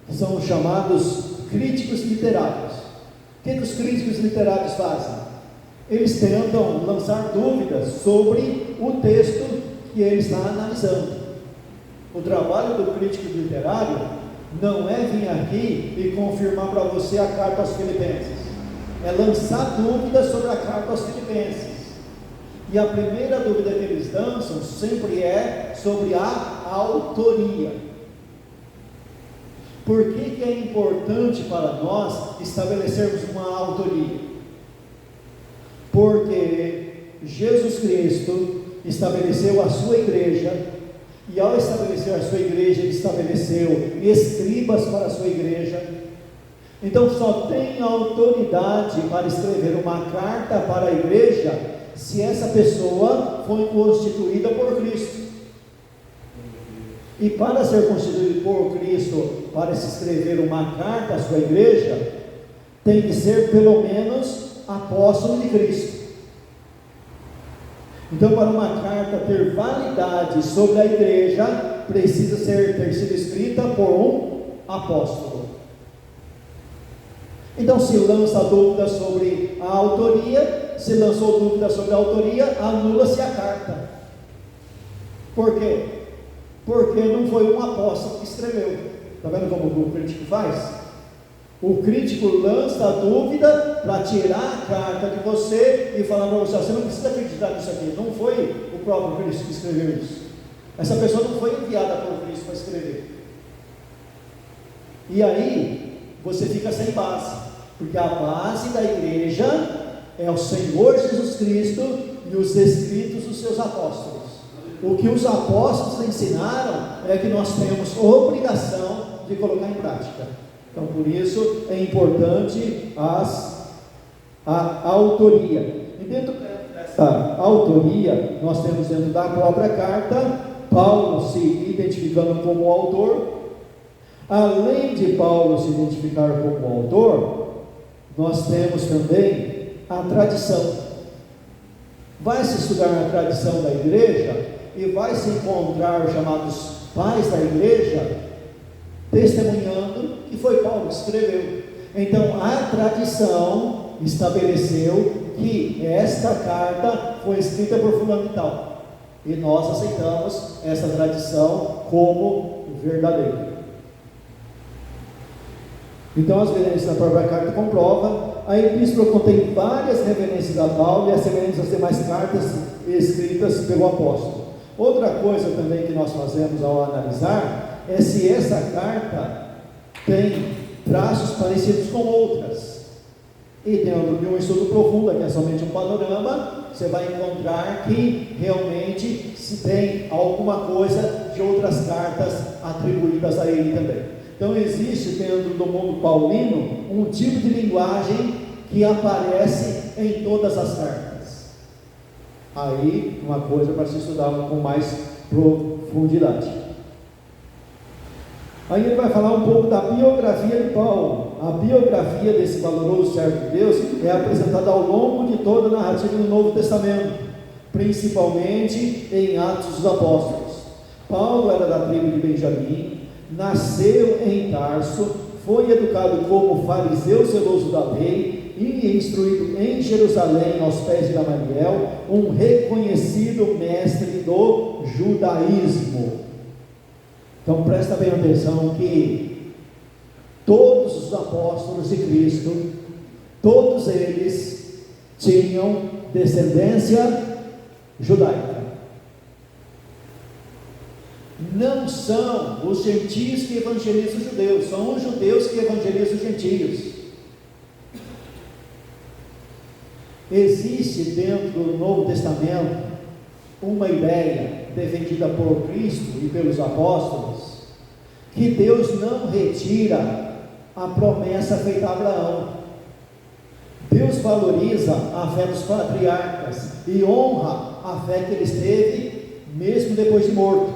que são chamados críticos literários. O que os críticos literários fazem? Eles tentam lançar dúvidas sobre o texto que ele está analisando. O trabalho do crítico literário não é vir aqui e confirmar para você a carta aos Filipenses, é lançar dúvidas sobre a carta aos Filipenses. E a primeira dúvida que eles lançam sempre é sobre a autoria. Por que é importante para nós estabelecermos uma autoria? Porque Jesus Cristo estabeleceu a sua igreja, e ao estabelecer a sua igreja, ele estabeleceu escribas para a sua igreja. Então só tem autoridade para escrever uma carta para a igreja se essa pessoa foi constituída por Cristo. E para ser constituído por Cristo, para se escrever uma carta à sua igreja, tem que ser pelo menos apóstolo de Cristo. Então, para uma carta ter validade sobre a igreja, precisa ter sido escrita por um apóstolo. Então, se lança dúvida sobre a autoria, se lançou dúvida sobre a autoria, anula-se a carta. Por quê? Porque não foi um apóstolo que escreveu. Está vendo como o crítico faz? O crítico lança a dúvida para tirar a carta de você e falar para você: você não precisa acreditar nisso aqui. Não foi o próprio Cristo que escreveu isso. Essa pessoa não foi enviada por Cristo para escrever. E aí você fica sem base, porque a base da igreja é o Senhor Jesus Cristo e os escritos dos seus apóstolos. O que os apóstolos ensinaram é que nós temos obrigação de colocar em prática. Então, por isso é importante a autoria. E dentro dessa autoria, nós temos dentro da própria carta, Paulo se identificando como autor. Além de Paulo se identificar como autor, nós temos também a tradição. Vai se estudar a tradição da igreja e vai se encontrar os chamados pais da igreja testemunhando que foi Paulo que escreveu. Então a tradição estabeleceu que esta carta foi escrita por fulano e tal, e nós aceitamos essa tradição como verdadeira. Então as evidências da própria carta comprovam. A epístola contém várias referências a Paulo e as referências às demais cartas escritas pelo apóstolo. Outra coisa também que nós fazemos ao analisar é se essa carta tem traços parecidos com outras. E dentro de um estudo profundo, que é somente um panorama, você vai encontrar que realmente se tem alguma coisa de outras cartas atribuídas a ele também. Então existe dentro do mundo paulino um tipo de linguagem que aparece em todas as cartas. Aí uma coisa para se estudar com mais profundidade. Aí ele vai falar um pouco da biografia de Paulo. A biografia desse valoroso servo de Deus é apresentada ao longo de toda a narrativa do Novo Testamento, principalmente em Atos dos Apóstolos. Paulo era da tribo de Benjamim, nasceu em Tarso, foi educado como fariseu zeloso da lei e instruído em Jerusalém aos pés de Gamaliel, um reconhecido mestre do judaísmo. Então presta bem atenção que todos os apóstolos de Cristo, todos eles tinham descendência judaica. Não são os gentios que evangelizam os judeus, são os judeus que evangelizam os gentios. Existe dentro do Novo Testamento uma ideia defendida por Cristo e pelos apóstolos, que Deus não retira a promessa feita a Abraão. Deus valoriza a fé dos patriarcas e honra a fé que eles teve mesmo depois de morto.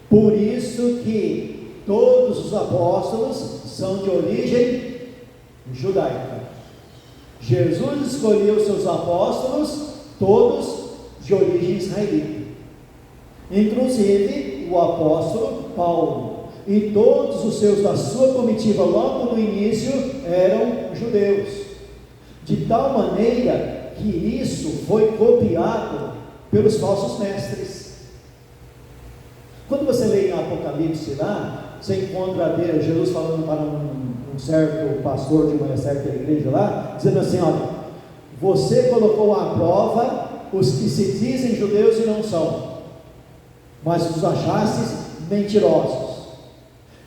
Por isso que todos os apóstolos são de origem judaica. Jesus escolheu seus apóstolos todos de origem israelita, inclusive o apóstolo Paulo, e todos os seus da sua comitiva logo no início eram judeus, de tal maneira que isso foi copiado pelos falsos mestres. Quando você lê em Apocalipse lá, você encontra Jesus falando para um certo pastor de uma certa igreja lá, dizendo assim: olha, você colocou à prova os que se dizem judeus e não são, mas os achastes mentirosos.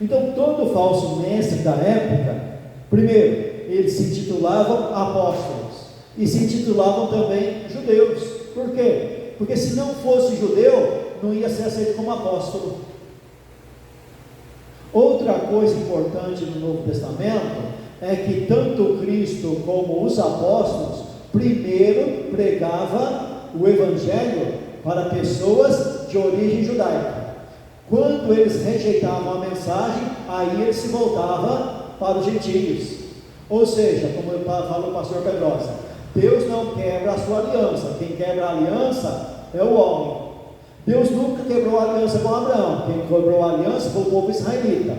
Então todo falso mestre da época, primeiro, eles se intitulavam apóstolos e se intitulavam também judeus. Por quê? Porque se não fosse judeu, não ia ser aceito como apóstolo. Outra coisa importante no Novo Testamento é que tanto Cristo como os apóstolos primeiro pregava o Evangelho para pessoas de origem judaica. Quando eles rejeitavam a mensagem, aí ele se voltava para os gentios. Ou seja, como falou o pastor Pedrosa, Deus não quebra a sua aliança. Quem quebra a aliança é o homem. Deus nunca quebrou a aliança com Abraão. Quem quebrou a aliança foi o povo israelita.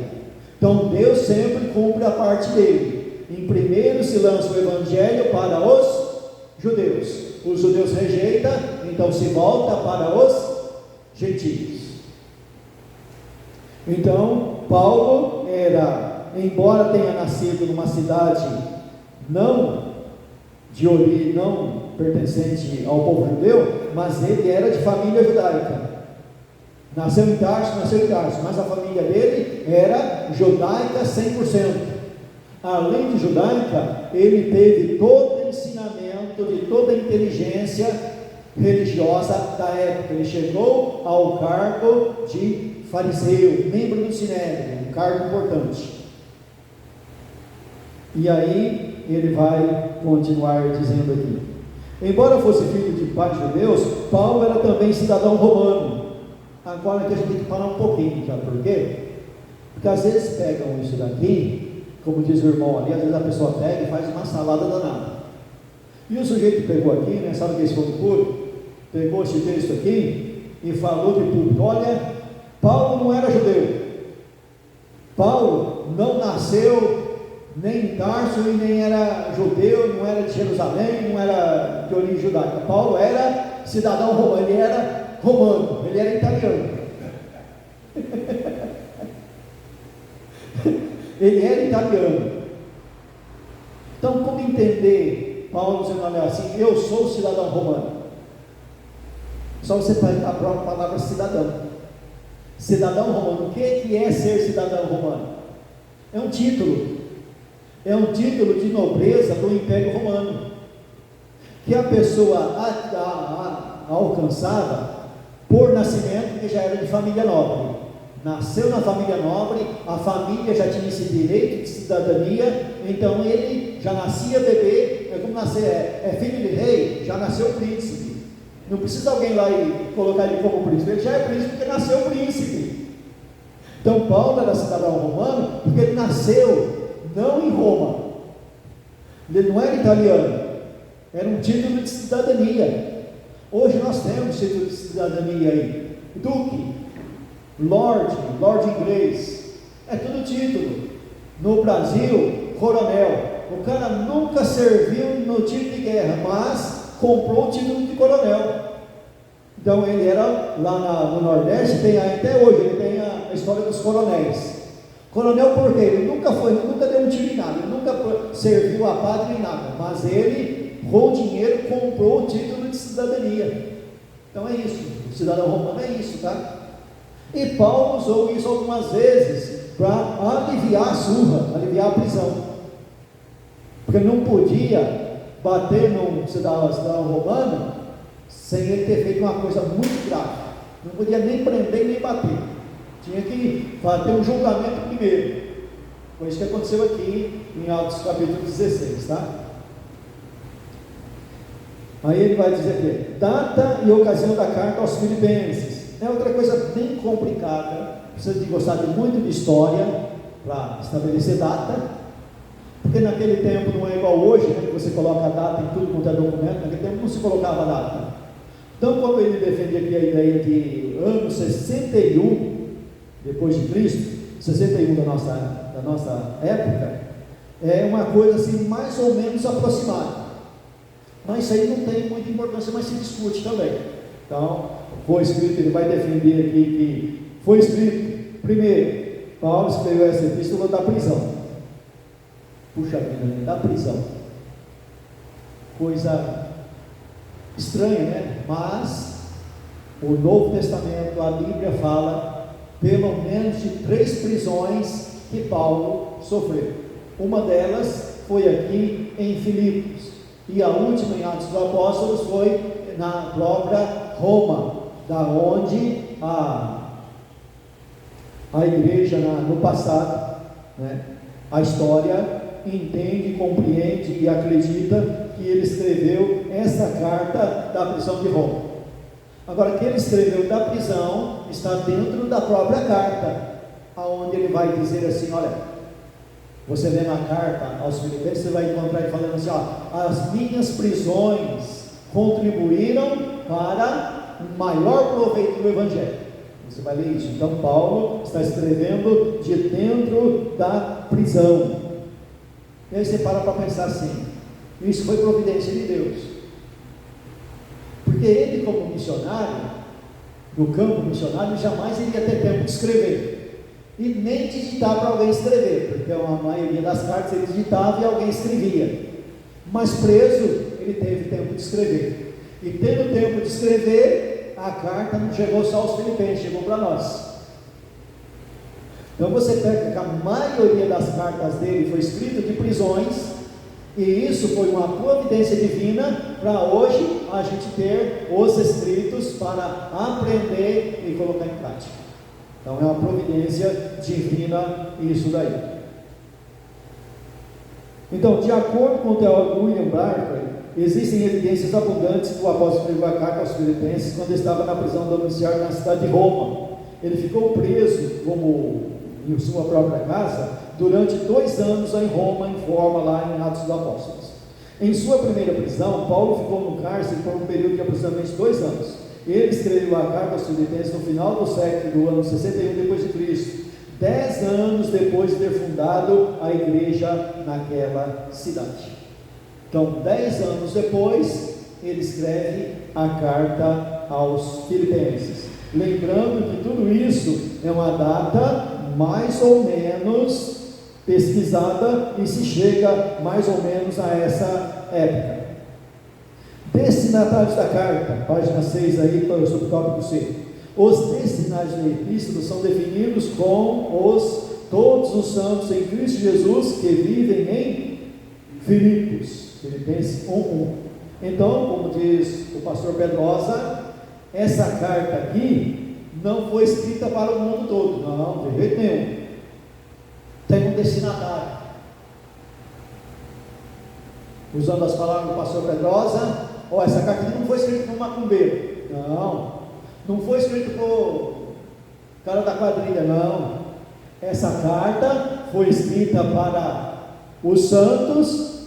Então Deus sempre cumpre a parte dele. Em primeiro se lança o Evangelho para os judeus. Os judeus rejeitam, então se volta para os gentios. Então Paulo era, embora tenha nascido numa cidade não de origem, não pertencente ao povo judeu, mas ele era de família judaica. Nasceu em Tarso, mas a família dele era judaica 100%. Além de judaica, ele teve todo o ensinamento de toda a inteligência religiosa da época. Ele chegou ao cargo de fariseu, membro do Sinédrio, um cargo importante. E aí ele vai continuar dizendo aqui: embora fosse filho de pais judeus, Paulo era também cidadão romano. Agora que a gente tem que parar um pouquinho, sabe por quê? Porque às vezes pegam isso daqui, como diz o irmão ali, às vezes a pessoa pega e faz uma salada danada. E o sujeito pegou aqui, né, sabe o que é esse fogo puro? Pegou esse texto aqui e falou de público: olha, Paulo não era judeu. Paulo não nasceu nem em Tarso e nem era judeu, não era de Jerusalém, não era de origem judaica. Paulo era cidadão romano, ele era romano, ele era italiano. Ele era italiano. Então, como entender Paulo dizendo, olha assim, eu sou cidadão romano? Só você pegar a própria palavra cidadão. Cidadão romano, o que é ser cidadão romano? É um título. É um título de nobreza do Império Romano. que a pessoa alcançava por nascimento, porque já era de família nobre. Nasceu na família nobre, a família já tinha esse direito de cidadania, então ele já nascia bebê, é como nascer, é filho de rei, já nasceu príncipe. Não precisa alguém lá e colocar ele como príncipe, ele já é príncipe porque nasceu príncipe. Então Paulo era cidadão romano porque ele nasceu não em Roma, ele não era italiano, era um título de cidadania. Hoje nós temos título de cidadania aí, duque, lord inglês, é tudo título. No Brasil, coronel. O cara nunca serviu no tiro de guerra, mas comprou o título de coronel. Então ele era lá no Nordeste, tem até hoje, ele tem a história dos coronéis. Coronel por quê? Ele nunca deu um tiro em nada, ele nunca serviu a pátria em nada, mas ele, com o dinheiro, comprou o título de cidadania. Então é isso, o cidadão romano é isso, tá? E Paulo usou isso algumas vezes para aliviar a surra, aliviar a prisão, porque não podia bater num cidadão romano sem ele ter feito uma coisa muito grave. Não podia nem prender nem bater, tinha que ter um julgamento primeiro. Foi isso que aconteceu aqui em Atos capítulo 16, tá? Aí ele vai dizer aqui, data e ocasião da carta aos Filipenses. É outra coisa bem complicada, precisa de gostar de muito de história para estabelecer data, porque naquele tempo não é igual hoje, né, que você coloca a data em tudo quanto é documento. Naquele tempo não se colocava data. Então, quando ele defende aqui a ideia de ano 61 depois de Cristo, 61 da nossa época, é uma coisa assim mais ou menos aproximada, mas isso aí não tem muita importância, mas se discute também. Então, foi escrito, ele vai defender aqui que foi escrito, primeiro, Paulo escreveu essa epístola da prisão. Puxa vida, da prisão. Coisa estranha, né? Mas o Novo Testamento, a Bíblia fala pelo menos de 3 prisões que Paulo sofreu. Uma delas foi aqui em Filipos, e a última em Atos dos Apóstolos foi na própria Roma, da onde a igreja no passado, né, a história entende, compreende e acredita que ele escreveu essa carta da prisão de Roma. Agora, que ele escreveu da prisão está dentro da própria carta, aonde ele vai dizer assim, olha, você lê na carta aos Filipenses, você vai encontrar ele falando assim, ó, as minhas prisões contribuíram para um maior proveito do Evangelho. Você vai ler isso. Então Paulo está escrevendo de dentro da prisão. E aí você para pensar assim, isso foi providência de Deus, porque ele, como missionário, no campo missionário, jamais iria ter tempo de escrever, e nem digitar para alguém escrever, porque a maioria das cartas ele digitava e alguém escrevia, mas preso, ele teve tempo de escrever, e tendo tempo de escrever, a carta não chegou só aos Filipenses, chegou para nós. Então você pega que a maioria das cartas dele foi escrita de prisões, e isso foi uma providência divina para hoje a gente ter os escritos para aprender e colocar em prática. Então é uma providência divina isso daí. Então, de acordo com o teólogo William Barclay, existem evidências abundantes que o apóstolo escreveu a carta aos Filipenses quando estava na prisão domiciliar na cidade de Roma. Ele ficou preso como em sua própria casa durante 2 anos em Roma, informa lá em Atos dos Apóstolos. Em sua primeira prisão, Paulo ficou no cárcere por um período de aproximadamente 2 anos. Ele escreveu a carta aos Filipenses no final do século do ano 61 depois de Cristo, 10 anos depois de ter fundado a igreja naquela cidade. Então, 10 anos depois, ele escreve a carta aos Filipenses. Lembrando que tudo isso é uma data mais ou menos pesquisada e se chega mais ou menos a essa época. Destinatários da carta, página 6 aí, sobre o tópico C. Os destinatários da epístola são definidos com todos os santos em Cristo Jesus que vivem em Filipos, Filipenses 1:1. Então, como diz o pastor Pedrosa, essa carta aqui não foi escrita para o mundo todo, não, de jeito nenhum. Tem um destinatário. Usando as palavras do pastor Pedrosa, essa carta aqui não foi escrita por um macumbeiro, não foi escrita por cara da quadrilha, não. Essa carta foi escrita para os santos,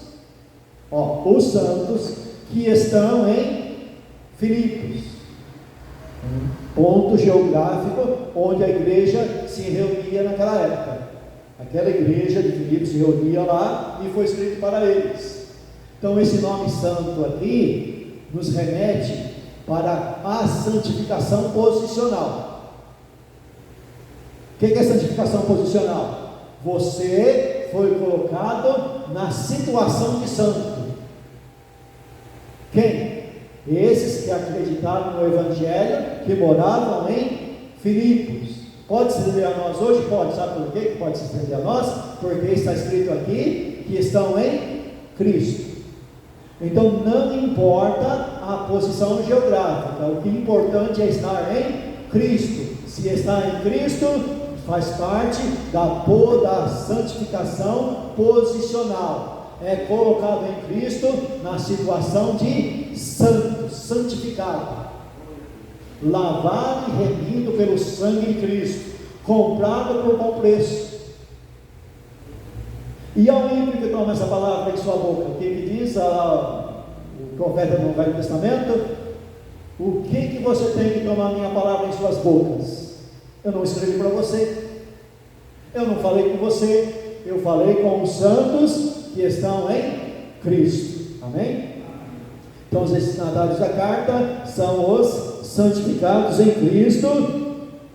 os santos que estão em Filipos, um ponto geográfico onde a igreja se reunia naquela época. Aquela igreja de Filipos se reunia lá e foi escrito para eles. Então esse nome santo aqui nos remete para a santificação posicional. O que é santificação posicional? Você foi colocado na situação de santo. Quem? Esses que acreditaram no Evangelho, que moravam em Filipos. Pode se estender a nós hoje? Pode. Sabe por quê que pode se estender a nós? Porque está escrito aqui que estão em Cristo. Então não importa a posição geográfica, o que é importante é estar em Cristo. Se está em Cristo, faz parte da santificação posicional. É colocado em Cristo na situação de santo, santificado, lavado e remido pelo sangue de Cristo, comprado por bom preço. E ao ímpio que toma essa palavra em sua boca, o que diz o profeta no Velho Testamento? O que você tem que tomar a minha palavra em suas bocas? Eu não escrevi para você, eu não falei com você, eu falei com os santos que estão em Cristo. Amém? Então os destinatários da carta são os santificados em Cristo.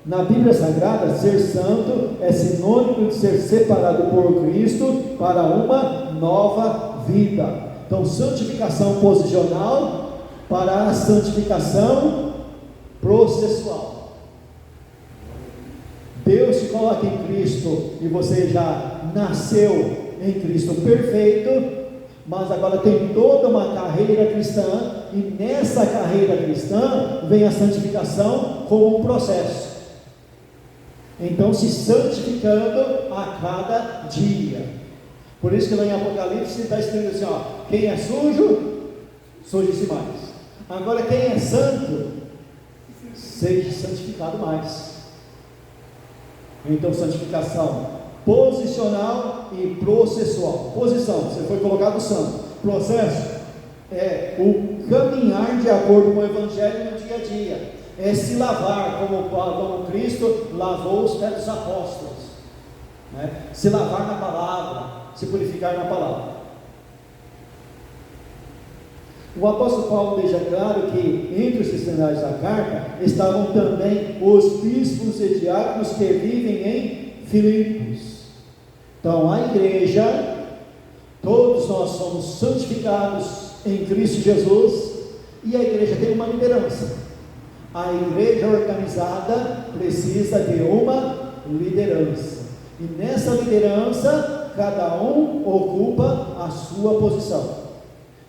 Na Bíblia Sagrada, ser santo é sinônimo de ser separado por Cristo para uma nova vida. Então, santificação posicional para a santificação processual. Deus te coloca em Cristo e você já nasceu em Cristo perfeito, mas agora tem toda uma carreira cristã, e nessa carreira cristã vem a santificação como um processo. Então, se santificando a cada dia. Por isso que lá em Apocalipse está escrito assim, quem é sujo, suje-se mais. Agora, quem é santo, seja santificado mais. Então, santificação posicional e processual. Posição, você foi colocado santo. Processo é o caminhar de acordo com o Evangelho no dia a dia. É se lavar, como Cristo lavou os pés dos apóstolos, né? Se lavar na palavra, se purificar na palavra. O apóstolo Paulo deixa claro que entre os destinatários da carta estavam também os bispos e diáconos que vivem em Filipos. Então a igreja, todos nós somos santificados em Cristo Jesus, e a igreja tem uma liderança. A igreja organizada precisa de uma liderança, e nessa liderança cada um ocupa a sua posição.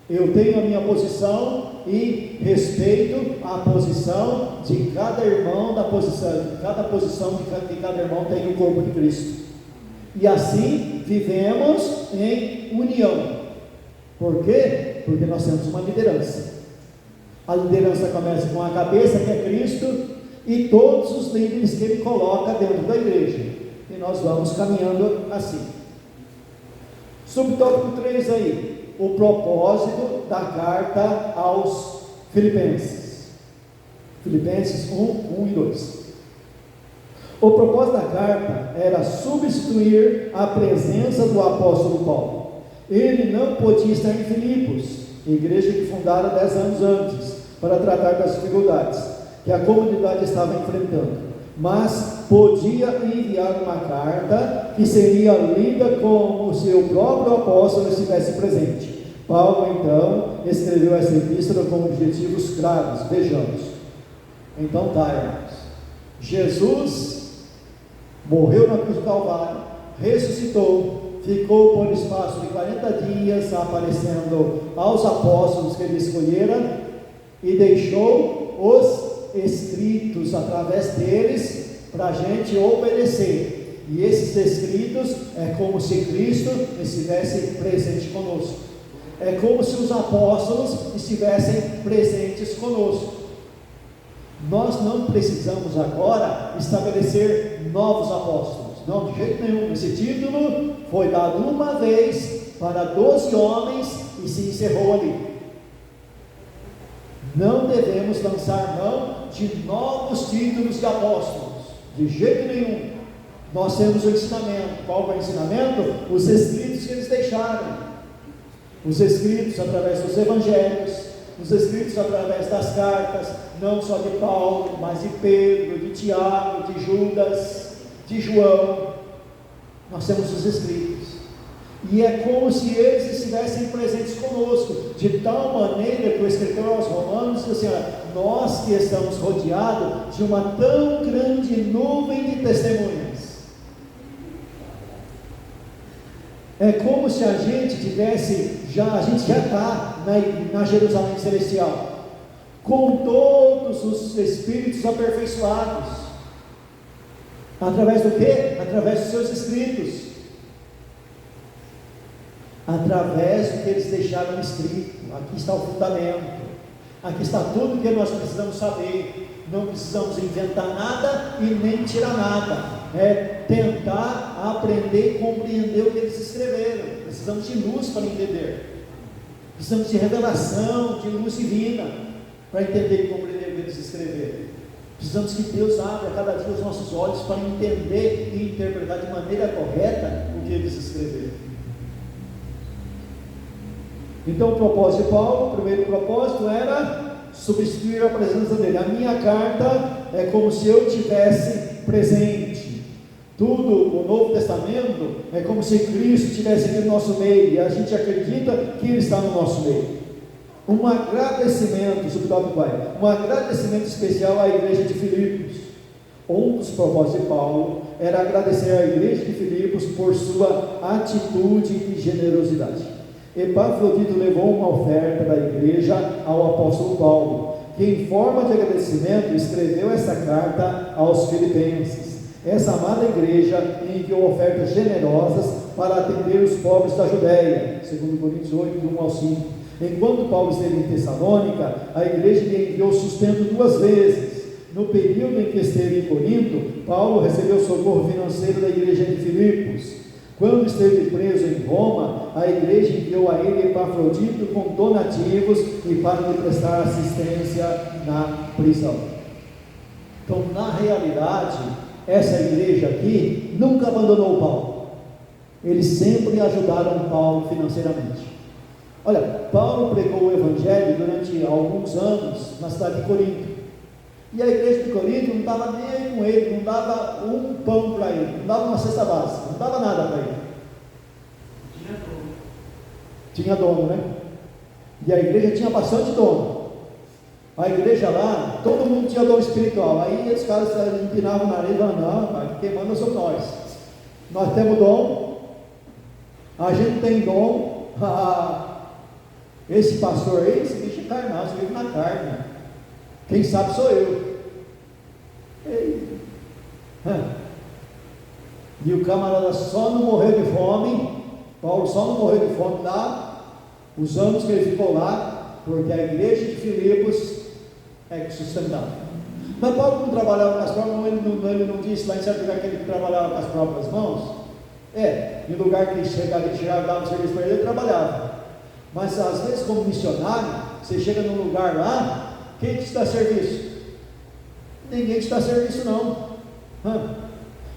Eu tenho a minha posição e respeito a posição de cada irmão, cada posição que cada irmão tem no corpo de Cristo, e assim vivemos em união. Por quê? Porque nós temos uma liderança. A liderança começa com a cabeça, que é Cristo, e todos os líderes que Ele coloca dentro da igreja, e nós vamos caminhando assim. Subtópico 3 aí, o propósito da carta aos Filipenses. Filipenses 1 e 2. O propósito da carta era substituir a presença do apóstolo Paulo. Ele não podia estar em Filipos, igreja que fundara 10 anos antes, para tratar das dificuldades que a comunidade estava enfrentando, mas podia enviar uma carta que seria lida como se o próprio apóstolo estivesse presente. Paulo então escreveu essa epístola com objetivos claros. Vejamos. Então irmãos, Jesus morreu na cruz do Calvário, ressuscitou, ficou por espaço de 40 dias aparecendo aos apóstolos que ele escolhera e deixou os escritos através deles para a gente obedecer. E esses escritos é como se Cristo estivesse presente conosco. É como se os apóstolos estivessem presentes conosco. Nós não precisamos agora estabelecer novos apóstolos. Não, de jeito nenhum. Esse título foi dado uma vez para 12 homens e se encerrou ali. Não devemos lançar mão de novos títulos de apóstolos. De jeito nenhum. Nós temos o ensinamento. Qual é o ensinamento? Os escritos que eles deixaram. Os escritos através dos evangelhos, os escritos através das cartas, não só de Paulo, mas de Pedro, de Tiago, de Judas, de João. Nós temos os escritos. E é como se eles estivessem presentes conosco, de tal maneira que o escritor aos Romanos diz assim: nós que estamos rodeados de uma tão grande nuvem de testemunhas. É como se a gente tivesse, a gente já está na Jerusalém Celestial, com todos os Espíritos aperfeiçoados. Através do quê? Através dos seus escritos. Através do que eles deixaram escrito. Aqui está o fundamento. Aqui está tudo que nós precisamos saber. Não precisamos inventar nada e nem tirar nada. É tentar aprender e compreender o que eles escreveram. Precisamos de luz para entender. Precisamos de revelação, de luz divina para entender e compreender o que eles escreveram. Precisamos que Deus abra cada dia os nossos olhos para entender e interpretar de maneira correta o que eles escreveram. Então o propósito de Paulo, o primeiro propósito era substituir a presença dele. A minha carta é como se eu tivesse presente. Tudo o Novo Testamento é como se Cristo estivesse aqui no nosso meio, e a gente acredita que Ele está no nosso meio. Um agradecimento, um agradecimento especial à igreja de Filipos. Um dos propósitos de Paulo era agradecer à igreja de Filipos por sua atitude e generosidade. Epafrodito levou uma oferta da igreja ao apóstolo Paulo, que em forma de agradecimento escreveu essa carta aos filipenses. Essa amada igreja enviou ofertas generosas para atender os pobres da Judéia, segundo Coríntios 8, do 1 ao 5. Enquanto Paulo esteve em Tessalônica, a igreja lhe enviou sustento 2 vezes. No período em que esteve em Corinto, Paulo recebeu socorro financeiro da igreja de Filipos. Quando esteve preso em Roma, a igreja enviou a ele Epafrodito com donativos e para lhe prestar assistência na prisão. Então, na realidade, essa igreja aqui nunca abandonou Paulo. Eles sempre ajudaram Paulo financeiramente. Olha, Paulo pregou o evangelho durante alguns anos na cidade de Corinto. E a igreja de Corinto não estava nem aí com ele, não dava um pão para ele, não dava uma cesta básica, não dava nada para ele. Tinha dono, né? E a igreja tinha bastante dono. A igreja lá, todo mundo tinha dom espiritual. Aí os caras empinavam o nariz e falavam: não, pai, quem manda somos nós. Nós temos dom, a gente tem dom. Esse pastor aí, esse bicho é carnal, você vive na carne. Quem sabe sou eu. E o camarada só não morreu de fome. Paulo só não morreu de fome lá, os anos que ele ficou lá, porque a igreja de Filipos é que sustentava. Mas Paulo não trabalhava com as próprias mãos, ele não disse lá em certo lugar que ele trabalhava com as próprias mãos. Em lugar que ele chegava, dava um serviço para ele trabalhava. Mas às vezes, como missionário, você chega num lugar lá, quem te dá serviço? Ninguém te dá serviço, não.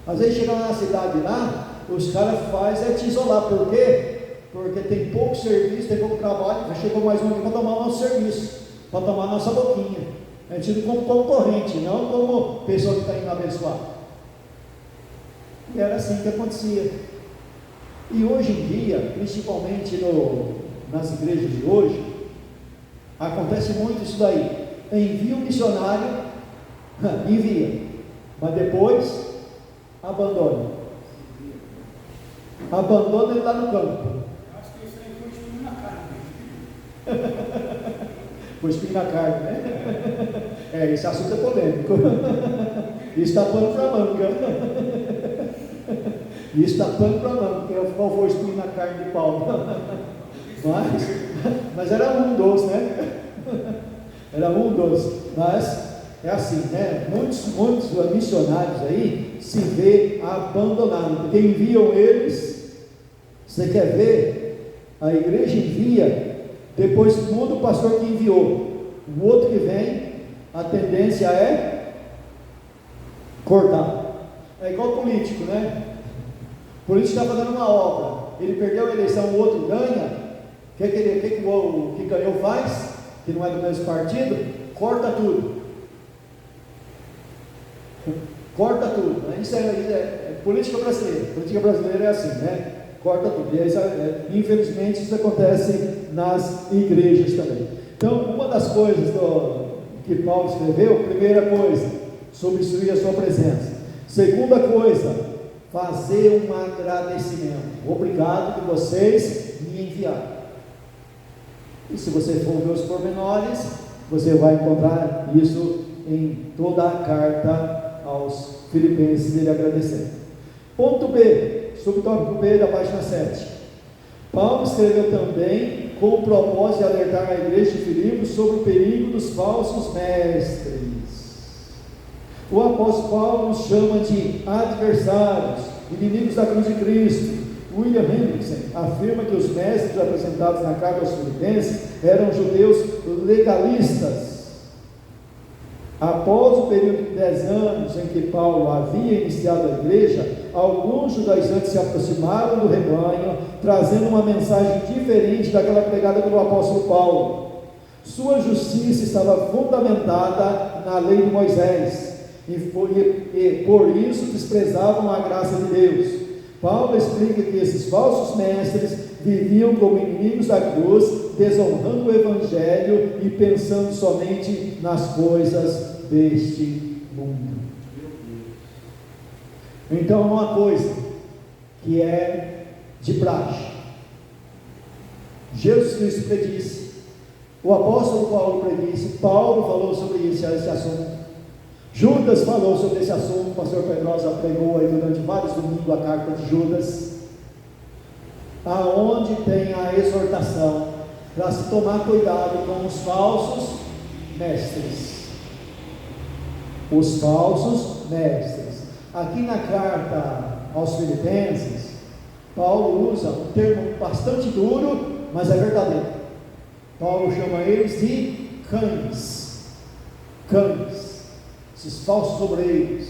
Às vezes chega na cidade lá, os caras fazem te isolar. Por quê? Porque tem pouco serviço, tem pouco trabalho. Já chegou mais um aqui para tomar o nosso serviço, para tomar a nossa boquinha. É tido como concorrente, não como pessoa que está indo abençoar. E era assim que acontecia. E hoje em dia, principalmente nas igrejas de hoje, acontece muito isso daí. Envia um missionário, envia, mas depois abandona. Abandona ele lá no campo. Acho que isso aí foi espinho na carne. Foi espinho na carne, né? Esse assunto é polêmico. Isso está pano para manga. Isso está pano para manga. Qual foi o espinho na carne de Paulo? Mas era um dos, né? Era um dos. Mas é assim, né? Muitos missionários aí se vê abandonados, porque enviam eles. Você quer ver? A igreja envia, depois muda o pastor que enviou. O outro que vem, a tendência é cortar. É igual político, né? O político está fazendo uma obra, ele perdeu a eleição, o outro ganha. O que ganhou faz? Que não é do mesmo partido, corta tudo. Corta tudo. Isso é política brasileira. Política brasileira é assim, né? Corta tudo. E aí, infelizmente, isso acontece nas igrejas também. Então, uma das coisas que Paulo escreveu, primeira coisa, substituir a sua presença. Segunda coisa, fazer um agradecimento. Obrigado que vocês me enviaram. E se você for ver os pormenores, você vai encontrar isso em toda a carta aos Filipenses, ele agradecendo. Ponto B, subtópico B da página 7. Paulo escreveu também com o propósito de alertar a igreja de Filipos sobre o perigo dos falsos mestres. O apóstolo Paulo nos chama de adversários, inimigos da cruz de Cristo. William Hendrickson afirma que os mestres apresentados na carta aos Filipenses eram judeus legalistas. Após o período de 10 anos em que Paulo havia iniciado a igreja, alguns judaizantes se aproximaram do rebanho, trazendo uma mensagem diferente daquela pregada pelo apóstolo Paulo. Sua justiça estava fundamentada na lei de Moisés, e por isso desprezavam a graça de Deus. Paulo explica que esses falsos mestres viviam como inimigos da cruz, desonrando o evangelho e pensando somente nas coisas deste mundo. Então, uma coisa que é de praxe, Jesus Cristo predisse, o apóstolo Paulo predisse, Paulo falou sobre esse assunto, Judas falou sobre esse assunto, o pastor Pedrosa pregou aí durante vários domingos a carta de Judas, aonde tem a exortação para se tomar cuidado com os falsos mestres. Os falsos mestres. Aqui na carta aos Filipenses, Paulo usa um termo bastante duro, mas é verdadeiro. Paulo chama eles de cães. Cães. Esses falsos obreiros.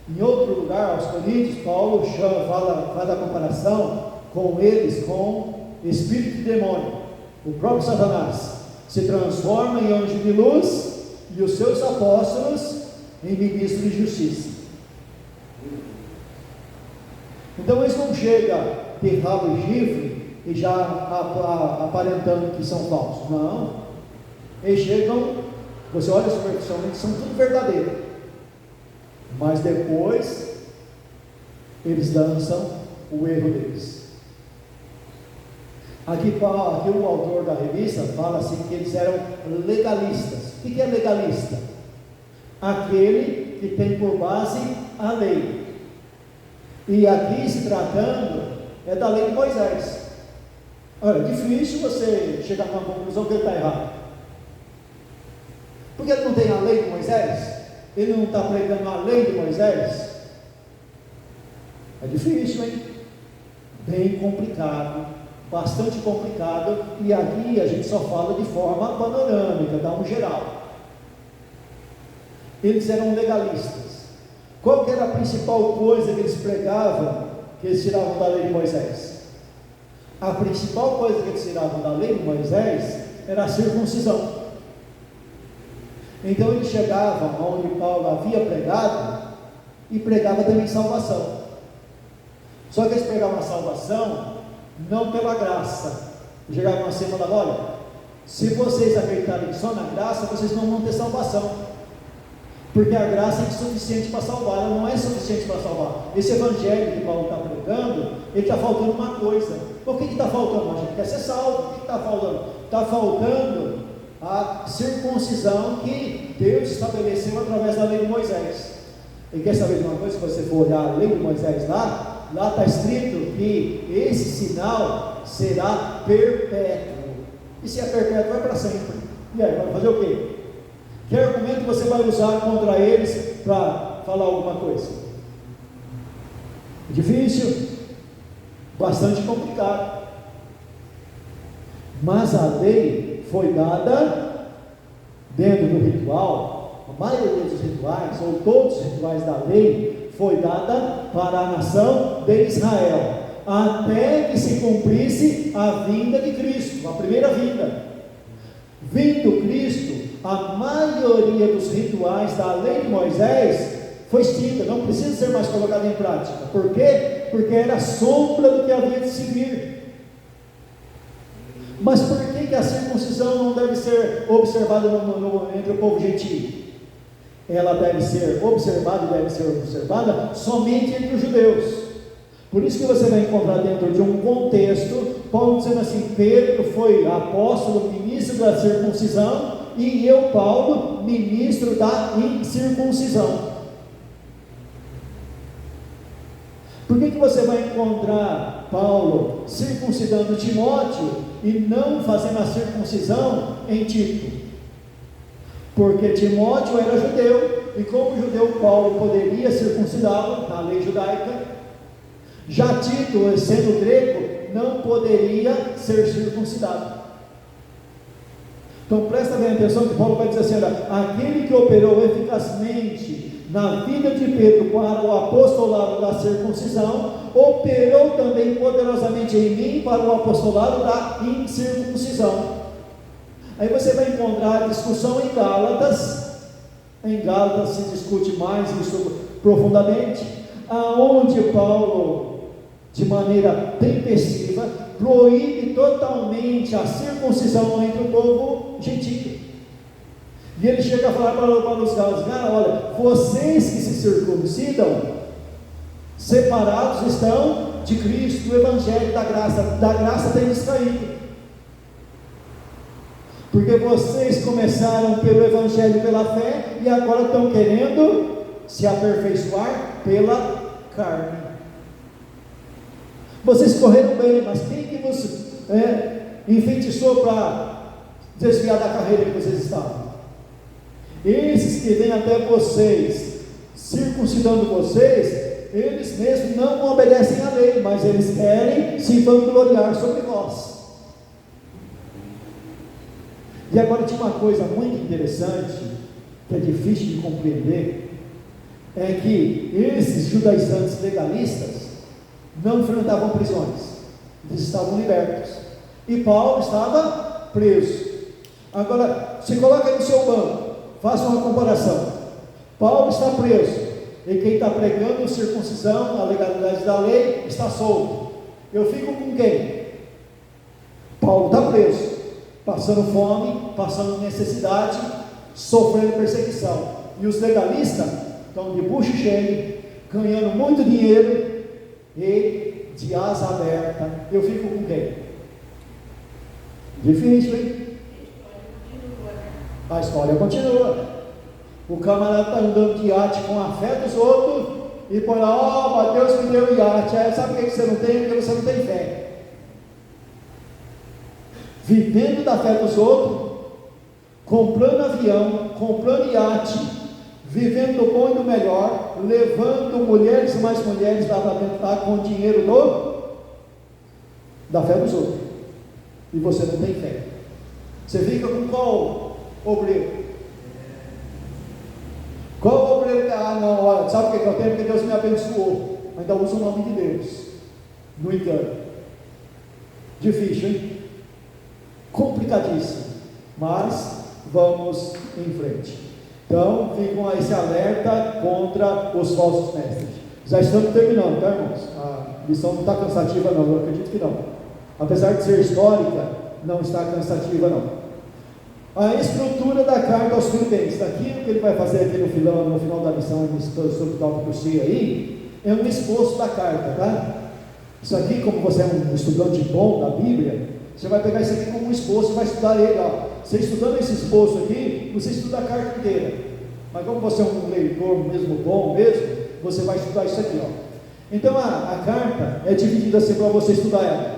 Em outro lugar, aos Coríntios, Paulo faz a comparação com eles, com espírito de demônio. O próprio Satanás se transforma em anjo de luz e os seus apóstolos em ministros de justiça. Então eles não chegam de rabo e chifre e já aparentando que são falsos. Não. Eles chegam, você olha superficialmente, são tudo verdadeiro. Mas depois eles dançam o erro deles. Aqui o autor da revista fala assim que eles eram legalistas. O que é legalista? Aquele que tem por base a lei. E aqui se tratando é da lei de Moisés. Olha, é difícil você chegar a uma conclusão que ele está errado. Porque ele não tem a lei de Moisés? Ele não está pregando a lei de Moisés? É difícil, hein? Bem complicado, bastante complicado, e aqui a gente só fala de forma panorâmica, dá um geral. Eles eram legalistas. Qual que era a principal coisa que eles pregavam, que eles tiravam da lei de Moisés? A principal coisa que eles tiravam da lei de Moisés era a circuncisão. Então eles chegavam onde Paulo havia pregado e pregava também salvação. Só que eles pregavam a salvação não pela graça. Chegavam assim e falavam: olha, se vocês acreditarem só na graça, vocês não vão ter salvação. Porque a graça é insuficiente para salvar, ela não é suficiente para salvar. Esse evangelho que Paulo está pregando, ele está faltando uma coisa. O que está faltando? A gente quer ser salvo. O que está faltando? Está faltando a circuncisão que Deus estabeleceu através da lei de Moisés. E quer saber de uma coisa? Se você for olhar a lei de Moisés lá está escrito que esse sinal será perpétuo. E se é perpétuo, vai para sempre. E aí, vai fazer o quê? Que argumento você vai usar contra eles para falar alguma coisa? Difícil, bastante complicado. Mas a lei foi dada dentro do ritual. A maioria dos rituais, ou todos os rituais da lei, foi dada para a nação de Israel, até que se cumprisse a vinda de Cristo, a primeira vinda. Vindo Cristo, a maioria dos rituais da lei de Moisés foi extinta, não precisa ser mais colocada em prática. Por quê? Porque era sombra do que havia de se vir. Mas por que a circuncisão não deve ser observada entre o povo gentio? Ela deve ser observada somente entre os judeus. Por isso que você vai encontrar dentro de um contexto, Paulo dizendo assim: Pedro foi apóstolo, ministro da circuncisão, e eu, Paulo, ministro da incircuncisão. Por que você vai encontrar Paulo circuncidando Timóteo e não fazendo a circuncisão em Tito? Porque Timóteo era judeu, e como judeu, Paulo poderia circuncidá-lo na lei judaica. Já Tito, sendo grego, não poderia ser circuncidado. Então presta bem atenção que Paulo vai dizer assim: olha, aquele que operou eficazmente na vida de Pedro para o apostolado da circuncisão, operou também poderosamente em mim para o apostolado da incircuncisão. Aí você vai encontrar a discussão em Gálatas. Em Gálatas se discute mais isso profundamente, aonde Paulo, de maneira tempestiva, proíbe totalmente a circuncisão entre o povo gentio. E ele chega a falar para os Gálatas: olha, vocês que se circuncidam, separados estão de Cristo, do Evangelho, da graça tem descaído. Porque vocês começaram pelo Evangelho, pela fé, e agora estão querendo se aperfeiçoar pela carne. Vocês correram bem, mas quem que você enfeitiçou para desviar da carreira que vocês estavam? Esses que vêm até vocês, circuncidando vocês, eles mesmos não obedecem à lei, mas eles querem se vangloriar sobre vós. E agora tinha uma coisa muito interessante, que é difícil de compreender, é que esses judaizantes legalistas não enfrentavam prisões, eles estavam libertos, e Paulo estava preso. Agora, se coloca aí no seu banco, faça uma comparação. Paulo está preso, e quem está pregando circuncisão, a legalidade da lei, está solto. Eu fico com quem? Paulo está preso, passando fome, passando necessidade, sofrendo perseguição, e os legalistas estão de bucho cheio, ganhando muito dinheiro e de asa aberta. Eu fico com quem? Difícil, hein? A história continua. O camarada está andando de iate com a fé dos outros e põe lá: Deus me deu iate. Sabe por que você não tem? Porque você não tem fé. Vivendo da fé dos outros, comprando avião, comprando iate, vivendo do bom e do melhor, levando mulheres e mais mulheres lá para dentro com o dinheiro da fé dos outros, e você não tem fé. Você fica com qual obreiro? Qual obreiro? Não, olha, sabe o que eu tenho? Porque Deus me abençoou, ainda usa o nome de Deus, no engano. Difícil, hein? Complicadíssimo, mas vamos em frente. Então, ficam a esse alerta contra os falsos mestres. Já estamos terminando, tá, irmãos? A lição não está cansativa não, eu acredito que não. Apesar de ser histórica, não está cansativa não. A estrutura da carta aos Filipenses. Aqui o que ele vai fazer aqui no final da lição, sobre o tópico C aí, é um esboço da carta, tá? Isso aqui, como você é um estudante bom da Bíblia, você vai pegar isso aqui como um esboço e vai estudar ele, ó. Você estudando esse esboço aqui, você estuda a carta inteira. Mas como você é um leitor mesmo bom mesmo, você vai estudar isso aqui, ó. Então a carta é dividida assim para você estudar ela.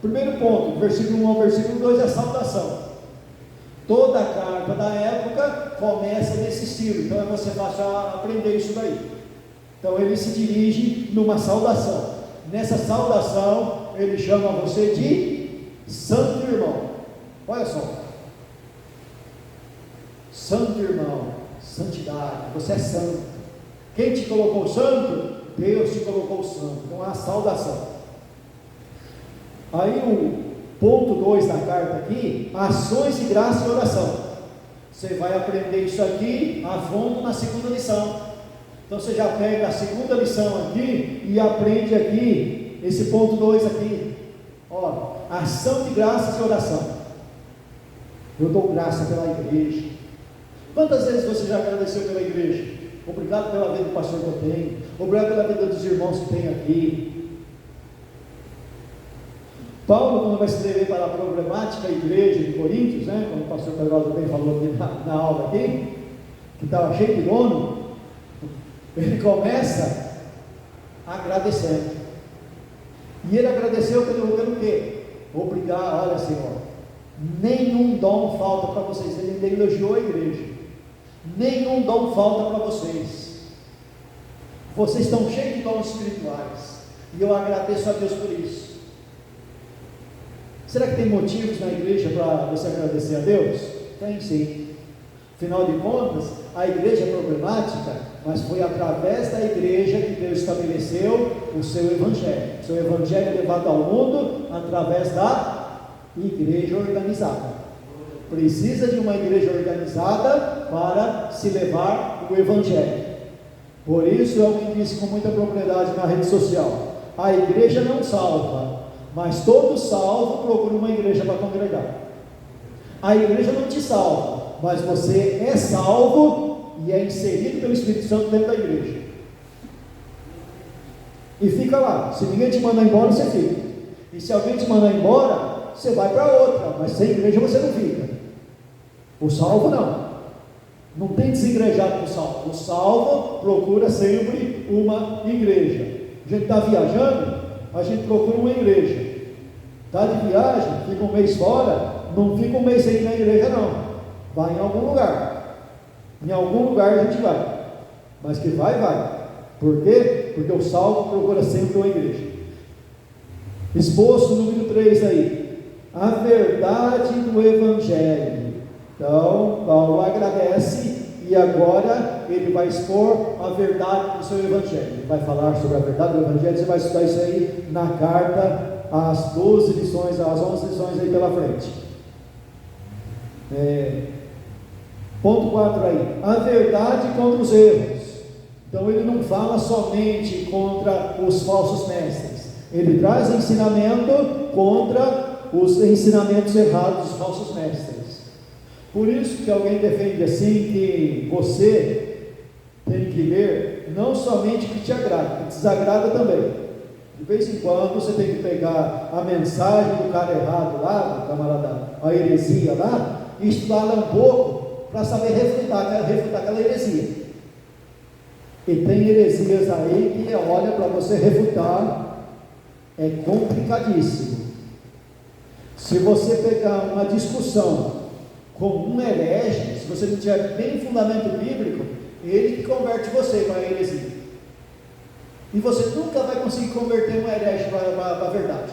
Primeiro ponto, versículo 1 ao versículo 2 é a saudação. Toda a carta da época começa nesse estilo, então é você basta aprender isso daí. Então ele se dirige numa saudação. Nessa saudação ele chama você de santo irmão. Olha só, santo irmão, santidade, você é santo. Quem te colocou santo? Deus te colocou santo. Então é a saudação. Aí o ponto 2 da carta aqui, ações de graça e oração. Você vai aprender isso aqui a fundo na segunda lição. Então você já pega a segunda lição aqui e aprende aqui, esse ponto 2 aqui. Ó, ação de graças e oração. Eu dou graça pela igreja. Quantas vezes você já agradeceu pela igreja? Obrigado pela vida do pastor que eu tenho. Obrigado pela vida dos irmãos que tem aqui. Paulo, quando vai escrever para a problemática igreja de Coríntios, né, como o pastor Pedro bem falou aqui na aula aqui, que estava cheio de dono, ele começa agradecendo. E ele agradeceu pelo quê? Obrigado, olha Senhor, nenhum dom falta para vocês. Ele elogiou a igreja. Nenhum dom falta para vocês. Vocês estão cheios de dons espirituais. E eu agradeço a Deus por isso. Será que tem motivos na igreja para você agradecer a Deus? Tem sim. Afinal de contas, a igreja é problemática, mas foi através da igreja que Deus estabeleceu o seu evangelho. O seu evangelho é levado ao mundo através da igreja organizada. Precisa de uma igreja organizada para se levar o evangelho. Por isso, alguém disse com muita propriedade na rede social: a igreja não salva, mas todo salvo procura uma igreja para congregar. A igreja não te salva, mas você é salvo e é inserido pelo Espírito Santo dentro da igreja. E fica lá. Se ninguém te mandar embora, você fica. E se alguém te mandar embora, você vai para outra, mas sem igreja você não fica. O salvo não. Não tem desigrejado com o salvo. O salvo procura sempre uma igreja. A gente está viajando, a gente procura uma igreja. Está de viagem, fica um mês fora, não fica um mês aí na igreja não. Vai em algum lugar. Em algum lugar a gente vai. Mas que vai. Por quê? Porque o salvo procura sempre uma igreja. Esboço número 3 aí. A verdade do evangelho. Então, Paulo agradece e agora ele vai expor a verdade do seu evangelho. Ele vai falar sobre a verdade do evangelho. Você vai estudar isso aí na carta, as 12 lições, as 11 lições aí pela frente. Ponto 4 aí. A verdade contra os erros. Então ele não fala somente contra os falsos mestres. Ele traz ensinamento contra os ensinamentos errados dos falsos mestres. Por isso que alguém defende assim que você tem que ler não somente o que te agrada, o que desagrada também. De vez em quando você tem que pegar a mensagem do cara errado lá, do camarada, a heresia lá, e estudar ela um pouco para saber refutar aquela heresia. E tem heresias aí que olha para você refutar, é complicadíssimo. Se você pegar uma discussão com um herege, se você não tiver bem fundamento bíblico, ele que converte você para a heresia. E você nunca vai conseguir converter um herege para a verdade.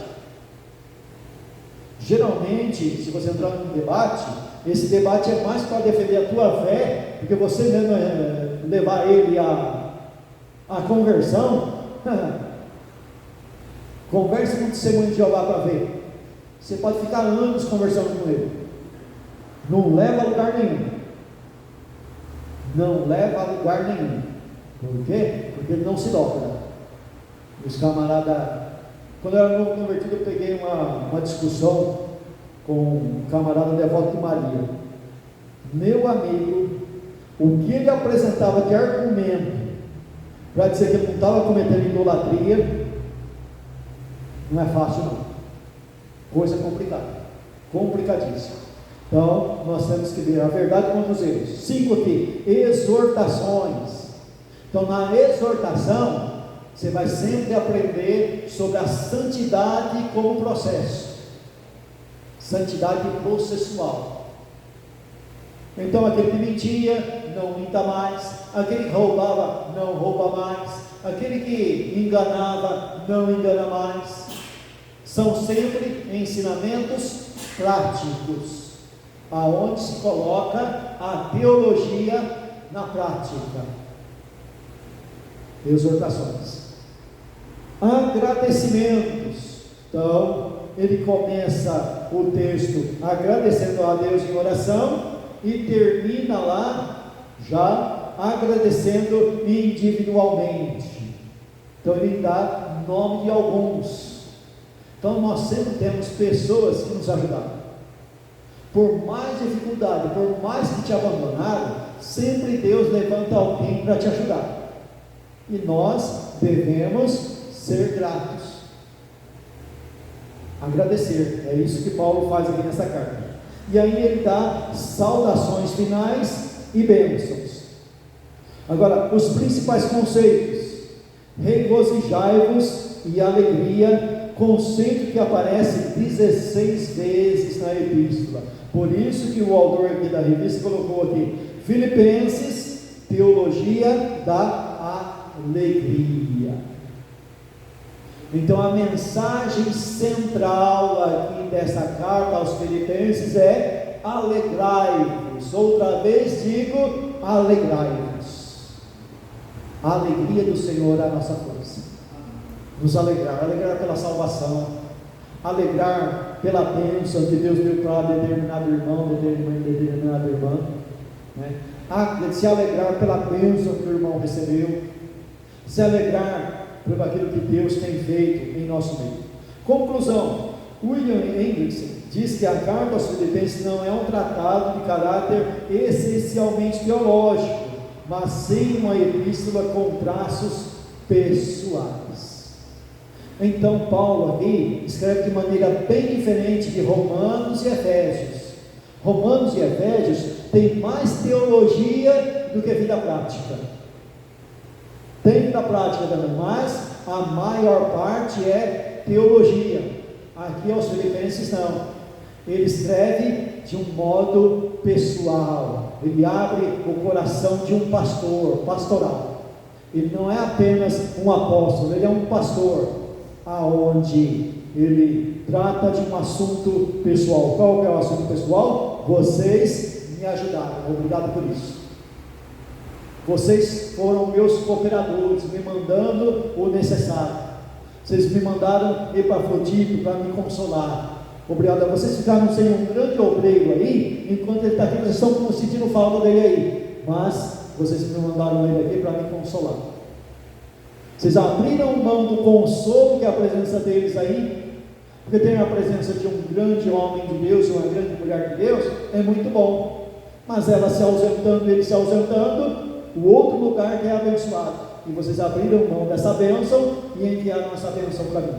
Geralmente, se você entrar num debate, esse debate é mais para defender a tua fé, porque você mesmo levar ele à conversão. Converse com o testemunho de Jeová para ver. Você pode ficar anos conversando com ele. Não leva a lugar nenhum. Não leva a lugar nenhum. Por quê? Porque ele não se dobra. Os camaradas, quando eu era novo convertido, eu peguei uma discussão com um camarada devoto de Maria. meu amigo, o que ele apresentava de argumento para dizer que ele não estava cometendo idolatria, não é fácil não, coisa complicada, complicadíssima. Então nós temos que ver a verdade contra os erros. 5 aqui, exortações. Então na exortação você vai sempre aprender sobre a santidade como processo, santidade processual. Então aquele que mentia, não minta mais; aquele que roubava, não rouba mais; aquele que enganava, não engana mais. São sempre ensinamentos práticos, aonde se coloca a teologia na prática. Exortações. Agradecimentos. Então ele começa o texto agradecendo a Deus em oração e termina lá já agradecendo individualmente. Então ele dá nome de alguns. Então nós sempre temos pessoas que nos ajudaram. Por mais dificuldade, por mais que te abandonaram, sempre Deus levanta alguém para te ajudar. E nós devemos ser gratos, agradecer. É isso que Paulo faz aqui nessa carta. E aí ele dá saudações finais e bênçãos. Agora, os principais conceitos: regozijai-vos e alegria, conceito que aparece 16 vezes na epístola. Por isso que o autor aqui da revista colocou aqui: Filipenses, teologia da alegria. Então a mensagem central aqui dessa carta aos Filipenses é: alegrai-vos. Outra vez digo, alegrai-vos. A alegria do Senhor é a nossa força. Nos alegrar pela salvação, alegrar pela bênção que Deus deu para determinado irmão, determinada irmã, né? Se alegrar pela bênção que o irmão recebeu, se alegrar por aquilo que Deus tem feito em nosso meio. Conclusão: William Hendrickson diz que a carta aos Filipenses não é um tratado de caráter essencialmente teológico, mas sim uma epístola com traços pessoais. Então Paulo aqui escreve de maneira bem diferente de Romanos e Efésios. Romanos e Efésios têm mais teologia do que vida prática. Tem vida prática também, mas a maior parte é teologia. Aqui aos Filipenses não. Ele escreve de um modo pessoal. Ele abre o coração de um pastor, pastoral. Ele não é apenas um apóstolo, ele é um pastor, aonde ele trata de um assunto pessoal. Qual é o assunto pessoal? Vocês me ajudaram, obrigado por isso. Vocês foram meus cooperadores, me mandando o necessário. Vocês me mandaram Epafrodito para me consolar. Obrigado a vocês. Ficaram sem um grande obreiro aí, enquanto ele está aqui, vocês estão sentindo falta dele aí, mas vocês me mandaram ele aqui para me consolar. Vocês abriram mão do consolo que é a presença deles aí, porque tem a presença de um grande homem de Deus, uma grande mulher de Deus, é muito bom, mas ela se ausentando, ele se ausentando, o outro lugar que é abençoado, e vocês abriram mão dessa bênção e enviaram essa bênção para mim.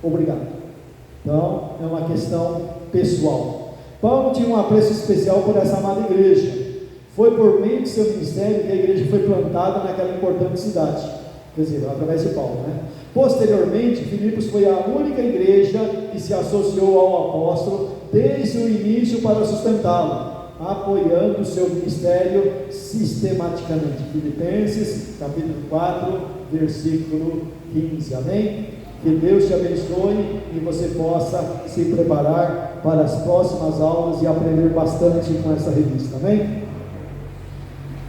Obrigado. Então é uma questão pessoal. Paulo tinha um apreço especial por essa amada igreja. Foi por meio de seu ministério que a igreja foi plantada naquela importante cidade, quer dizer, através de Paulo, né? Posteriormente, Filipos foi a única igreja que se associou ao apóstolo desde o início para sustentá-lo, apoiando o seu ministério sistematicamente. Filipenses, capítulo 4, versículo 15, amém? Que Deus te abençoe e você possa se preparar para as próximas aulas e aprender bastante com essa revista, amém?